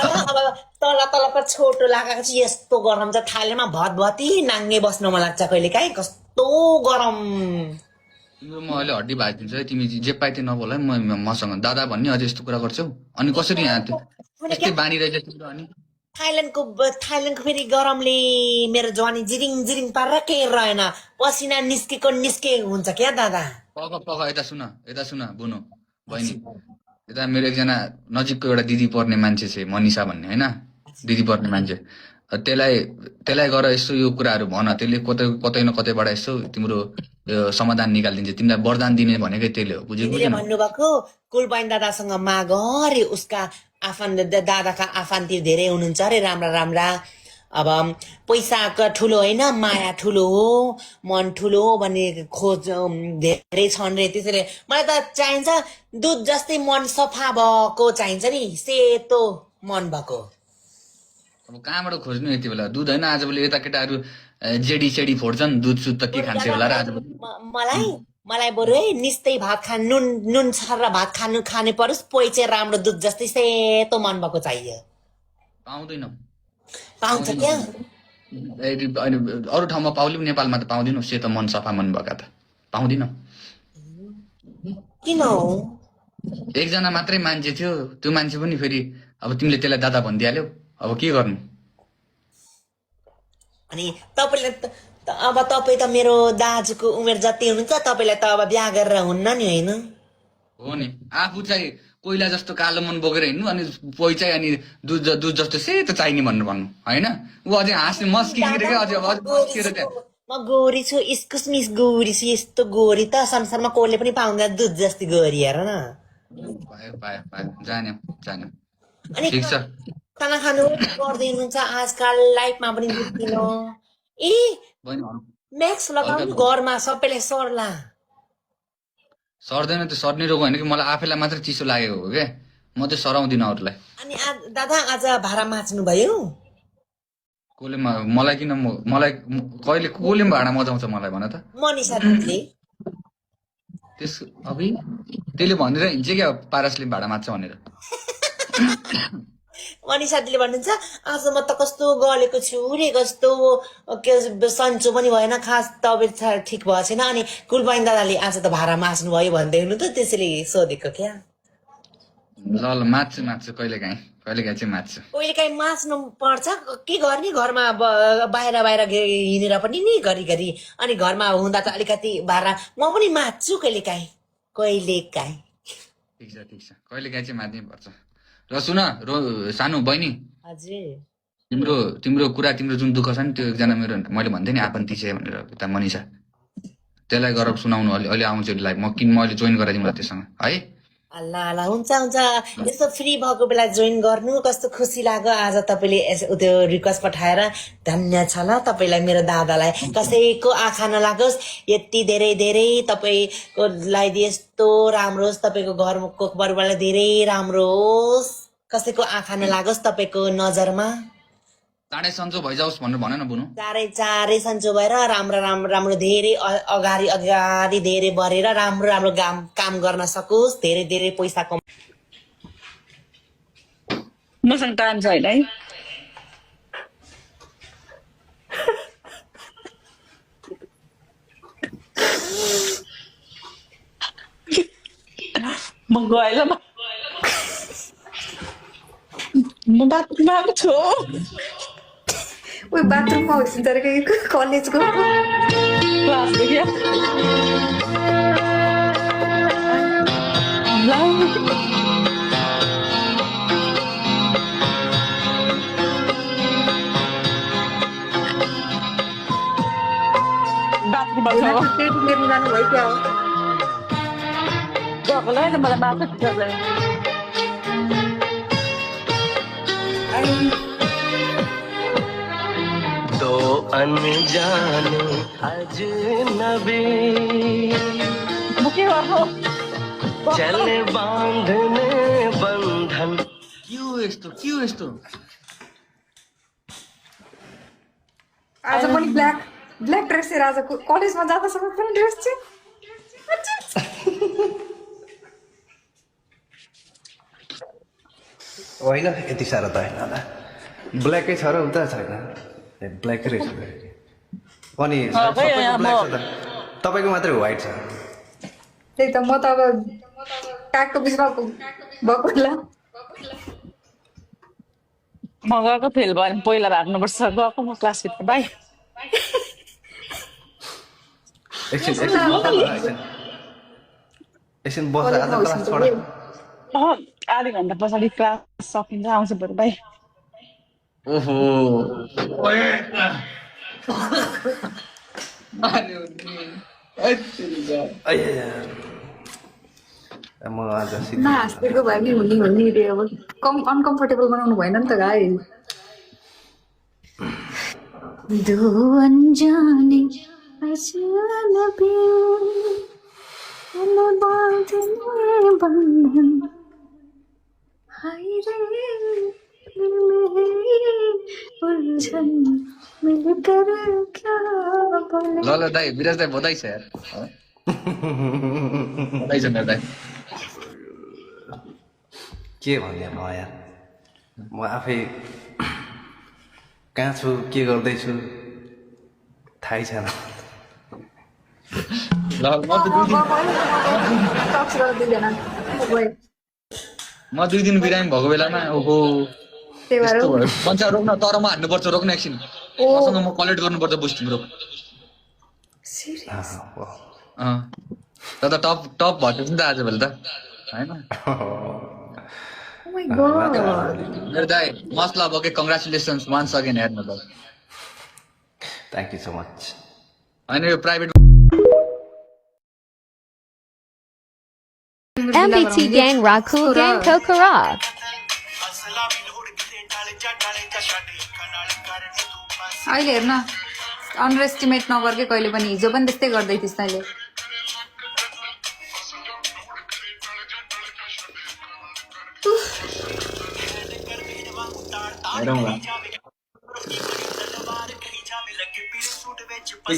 तलको छोटो लगाएको चाहिँ यस्तो गरम छ थालेमा भतभती नाङ्गे बस्न मन लाग्छ कहिले काहीँ कस्तो गरम तिम्रो म अहिले हड्डी भाजिदिन्छु है तिमी जे पाइ त्यो नबोल है मसँग दादा भन्ने अझै यस्तो कुरा गर्छौ अनि कसरी यहाँ यस्तै बानी रहेछ तिम्रो अनि थाइल्यान्डको फेरि गरमले मेरो जवानी जिरिङ पारेर केही रहेन पसिना निस्के हुन्छ क्या दादा पक यता सुन बुनु बहिनी यता मेरो एकजना नजिकको एउटा दिदी पर्ने मान्छे छ मनिषा भन्ने होइन दिदी पर्ने मान्छे त्यसलाई गर यसो यो कुराहरू भन त्यसले कतै न कतैबाट यसो तिम्रो समाधान निकालिदिन्छ तिमीलाई वरदान दिने भनेकै त्यसले हो बुझेको भन्नुभएको कुलबैन दादासँग माग अरे उसका दादाका आफन्ती धेरै हुनुहुन्छ अरे राम्रा अब पैसाको ठुलो होइन माया ठुलो हो मन ठुलो हो भन्ने खोज धेरै छन् रे त्यसैले मलाई त चाहिन्छ दुध जस्तै मन सफा भएको चाहिन्छ नि सेतो मन भएको अब कहाँबाट खोज्नु यति बेला दुध होइन आजभोलि यता केटाहरू जेडी फोड्छन् दुध सुध त के खान्छ होला र आज मलाई बरु है निस्दै भात खानु नुन छर्र भात खाने परोस् पोइ चाहिँ राम्रो दुध जस्तै सेतो मन भएको चाहियो पाउँदैन पाउँछ क्या अरू ठाउँमा पाउली नेपालमा त पाउँदिनौ सेतो मन सफा मन भएका त पाउँदिनौ किन हो एकजना मात्रै मान्छे थियो त्यो मान्छे पनि फेरि अब तिमीले त्यसलाई दादा भनिदिइहाल्यौ अब के गर्नु अनि तपाईँ त मेरो दाजुको उमेर जति हुनुहुन्छ तपाईँलाई त अब बिहा गरेर हुन्न नि होइन हो नि आफू चाहिँ कोइला जस्तो कालो मन बोकेर हिँड्नु अनि पोइ चाहिँ अनि दुध जस्तो सेतो चाहिने भन्नु होइन ऊ अझै हाँस्ने मस्किएर अझै म गोरी छु इस्कुसमिस गोरी छु यस्तो गोरी त संसारमा कोहीले पनि पाउँदैन दुध जस्तै गोरी हेर न जान्यो अनि ठिक छ खाना खानु गर्दै हुनुहुन्छ आजकल लाइफमा पनि बुझ्दिनु ए म्याक्स लगाउनु घरमा सबैले सर्ला सर्दैन त्यो सर्ने रोग होइन कि मलाई आफैलाई मात्रै चिसो लागेको हो क्या म चाहिँ सराउँदिनँ अरूलाई अनि दादा आज भाडा माच्नु भयो कसले मलाई किन मलाई कहिले कसले भाडा मजाउँछ मलाई भन त मनिषा दिदीले त्यस अभि त्यसले भनेर हिँड्छ क्या पारसले भाडा माग्छ भनेर मनिषा दिदीले भन्नुहुन्छ आज म त कस्तो गलेको छु रे कस्तो सन्चो पनि भएन खास तबियत ठिक भएको छैन अनि कुलबैन दादाले आज त भाडा माच्नु भयो भन्दै हुनु त त्यसैले सोधेको क्या ल माच्छु कहिलेकाहीँ चाहिँ माच्छु कहिलेकाहीँ माच्नु पर्छ के गर्ने घरमा बाहिर हिँडेर पनि नि घरि अनि घरमा हुँदा त अलिकति भाडा म पनि माच्छु कहिलेकाहीँ ठिक छ कहिलेकाहीँ चाहिँ माच्नै पर्छ र सुन सानो बहिनी हजुर तिम्रो कुरा तिम्रो जुन दुःख छ नि त्यो एकजना मेरो मैले भन्थेँ नि आफन्ती छ भनेर उता मनिषा त्यसलाई गरेर सुनाउनु अहिले आउँछ लाइभ मैले जोइन गराइदिउँ त्योसँग है ल हुन्छ हुन्छ यसो फ्री भएको बेला जोइन गर्नु कस्तो खुसी लाग्यो आज तपाईँले त्यो रिक्वेस्ट पठाएर धन्य छ ल तपाईँलाई मेरो दादालाई कसैको आँखा नलागोस् यति धेरै धेरै तपाईँको लागि यस्तो राम्रो होस् तपाईँको घरको परिवारलाई धेरै राम्रो होस् कसैको आँखा नलागोस् तपाईँको नजरमा चाँडै सन्चो भइजाओस् भनेर भन न बुनु चारै चारै सन्चो भएर राम्रो राम्रो राम्रो धेरै अगाडि अगाडि धेरै बढेर राम्रो राम्रो काम गर्न सकोस् धेरै धेरै पैसा कमा मसँग टाइम छैन है म गएँ ल म बाथरुममा आएको छु उयो बाथरुममा होस् तर कलेजको क्लासदेखि बाथरुममा छ लिएर जानुभयो क्या हो गएको ल मलाई बाथरुम दो अनजाने अजनबी म के गर्नु चले बांधने बंधन के हो यस्तो आज पनि ब्ल्याक ड्रेस चाहिँ आज कलेजमा जाँदासम्म पनि ड्रेस चाहिँ होइन यति साह्रो त होइन होला ब्ल्याकै छ र उता छैन ब्ल्याकै रहेछ अनि तपाईँको मात्रै व्हाइट छ त्यही त म त अब कागको बिचमा भएको होला म गएको फेल भयो भने पहिला राख्नुपर्छ गएको म क्लास भित्र बाई एकछिन बस्दा आज क्लास छोड आधी घन्टा पछाडि क्लास सकिन्छ आउँछ बरु बाई ओहो म आज हाँसेको भए पनि हुने रे अब अनकम्फर्टेबल बनाउनु भएन नि त गाई दो अनजाने अजनबी बांधने बंधन हाय रे उलझन मिलकर क्या बोले ल दाइ विराज दाइ बधाई छ यार बधाई छ मेरो दाइ के भन्ने म यार म आफै कहाँ छु के गर्दैछु थाहै छैन ल म 2 दिन बिरामी भएको बेलामा ओहो त्यस्तो भयो पञ्चा रोक्न तर म हान्नुपर्छ रोक्न एकछिन मसँग म कलेक्ट गर्नुपर्छ बुस्ट तिम्रो त टप भएछ नि त आज भोलि त हैन मेरो दाइ मसला बके कङ्ग्रेचुलेसन्स वान्स अगेन हेर्न त थ्याङ्क यू सो मच हैन यो private MBT Gang Raku Gang Kokara. अहिले हेर्न अन्डर एस्टिमेट नगर्के कहिले पनि हिजो पनि त्यस्तै गर्दै थिइस् तैँले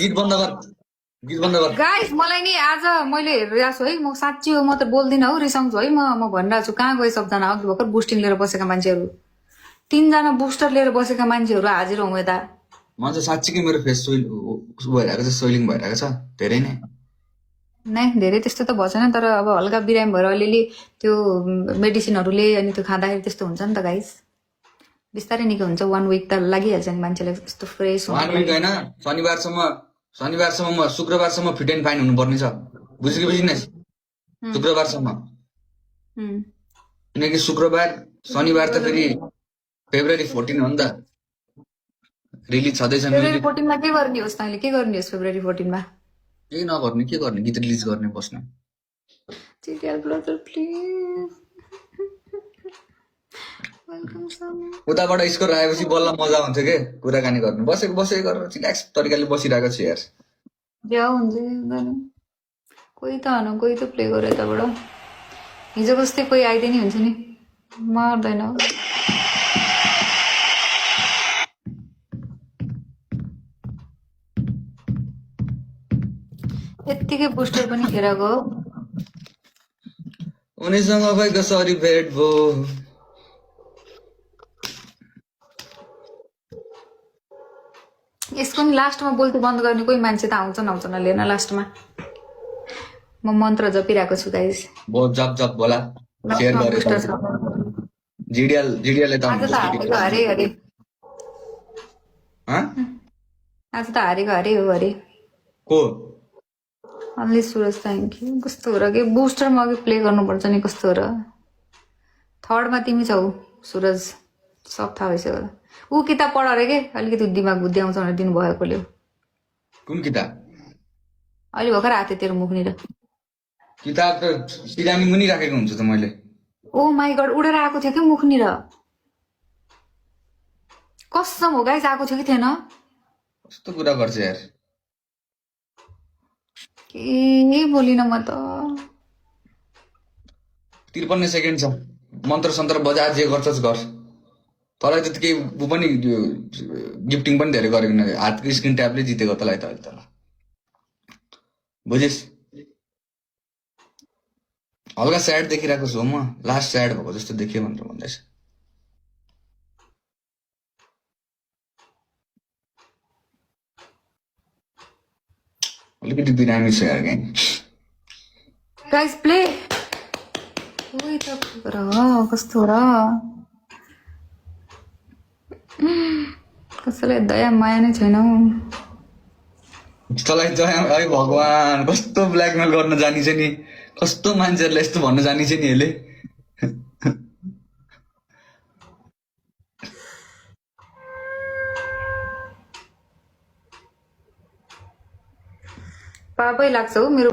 गीत बन्द गर गाइस मलाई नि आज मैले हेरिरहेको छु है म साँच्ची हो म त बोल्दिनँ हौ रिसाउँछु है म भनिरहेको छु कहाँ गए सबजना अघि भर्खर बुस्टिङ लिएर बसेका मान्छेहरू 3 जना बुस्टर लिएर बसेका मान्छेहरू हाजिर हौँ यता म चाहिँ साँच्चीकै मेरो फेस भइरहेको छ सोइलिङ भइरहेको छ धेरै नै धेरै त्यस्तो त भएको छैन तर अब हल्का बिरामी भएर अलिअलि त्यो मेडिसिनहरूले अनि त्यो खाँदाखेरि त्यस्तो हुन्छ नि त गाइस बिस्तारै निकै हुन्छ 1 विक त लागिहाल्छ नि मान्छेलाई यस्तो फ्रेस 1 विक हैन शनिबारसम्म म शुक्रबारसम्म फिट एन्ड फाइन हुनुपर्ने छ बुझ्यो कि बुझिनस् शुक्रबारसम्म किनकि शुक्रबार शनिबार त फेरि फेब्रुअरी 14 हो नि त रिलिज छँदैछ फेब्रुअरी 14 मा के गर्ने होस् तैँले के गर्ने होस् फेब्रुअरी 14 मा केही नगर्ने के गर्ने गीत रिलिज गर्ने बस्ने GTR Buttler please welcome some उताबाट स्कोर आएपछि बल्ल मजा हुन्छ के कुराकानी गर्नु बसेको गरेर रिल्याक्स तरिकाले बसिरहेको छु यार ज्या हुन्छ हुँदैन कोही त होइन कोही त प्ले गर्यो यताबाट हिजो जस्तै कोही आइदिए नि हुन्छ नि मार्दैन यत्तिकै बुस्टर पनि खेर गयो उनीसँग भएको सरी भेट भो यसको नि लास्टमा बोल्दै बन्द गर्ने कोही मान्छे त आउँछ लिएन लास्टमा म मन्त्र जपिरहेको छु गाइस बहुत जप बोला शेयर गरे जिडिएल त आज त हारेको हरे हरे आज त हारेको हरे हो अरे को अलि सुरज थ्याङ्क यू कस्तो हो र के बुस्टरमा अघि प्ले गर्नुपर्छ नि कस्तो हो र थर्डमा तिमी छौ सुरज सब थाहा भइसक्यो ऊ किताब पढ अरे के अलिकति दिमाग बुद्धि आउँछ भनेर दिनुभएकोले कुन किताब अहिले भर्खर आएको थियो तेरो मुखनिर किताब त सिरानी मुनि राखेको हुन्छ त मैले ओ माई गड उडेर आएको थियो कि मुखनिर कसम हो गाइस आएको थियो कि थिएन कस्तो कुरा गर्छ यार के बोलिन म त 53 सेकेन्ड छ मन्त्र सन्त्र बजा जे गर्छस् गर तँलाई त केही ऊ पनि गिफ्टिङ पनि धेरै गरेको हातको स्क्रिन ट्याबले जितेको तँलाई त अहिले तल बुझिस् हल्का स्याड देखिरहेको छु म लास्ट स्याड भएको जस्तो देखियो भनेर भन्दैछ अलिकति बिरामी छ यार गाई गाइस प्ले ओइ त र कस्तो र कसैलाई दया माया नै छैन हौ तँलाई जय है भगवान कस्तो ब्ल्याकमेल गर्न जानिन्छ नि कस्तो मान्छेहरूलाई यस्तो भन्न जानिन्छ नि यसले पापै लाग्छ हौ मेरो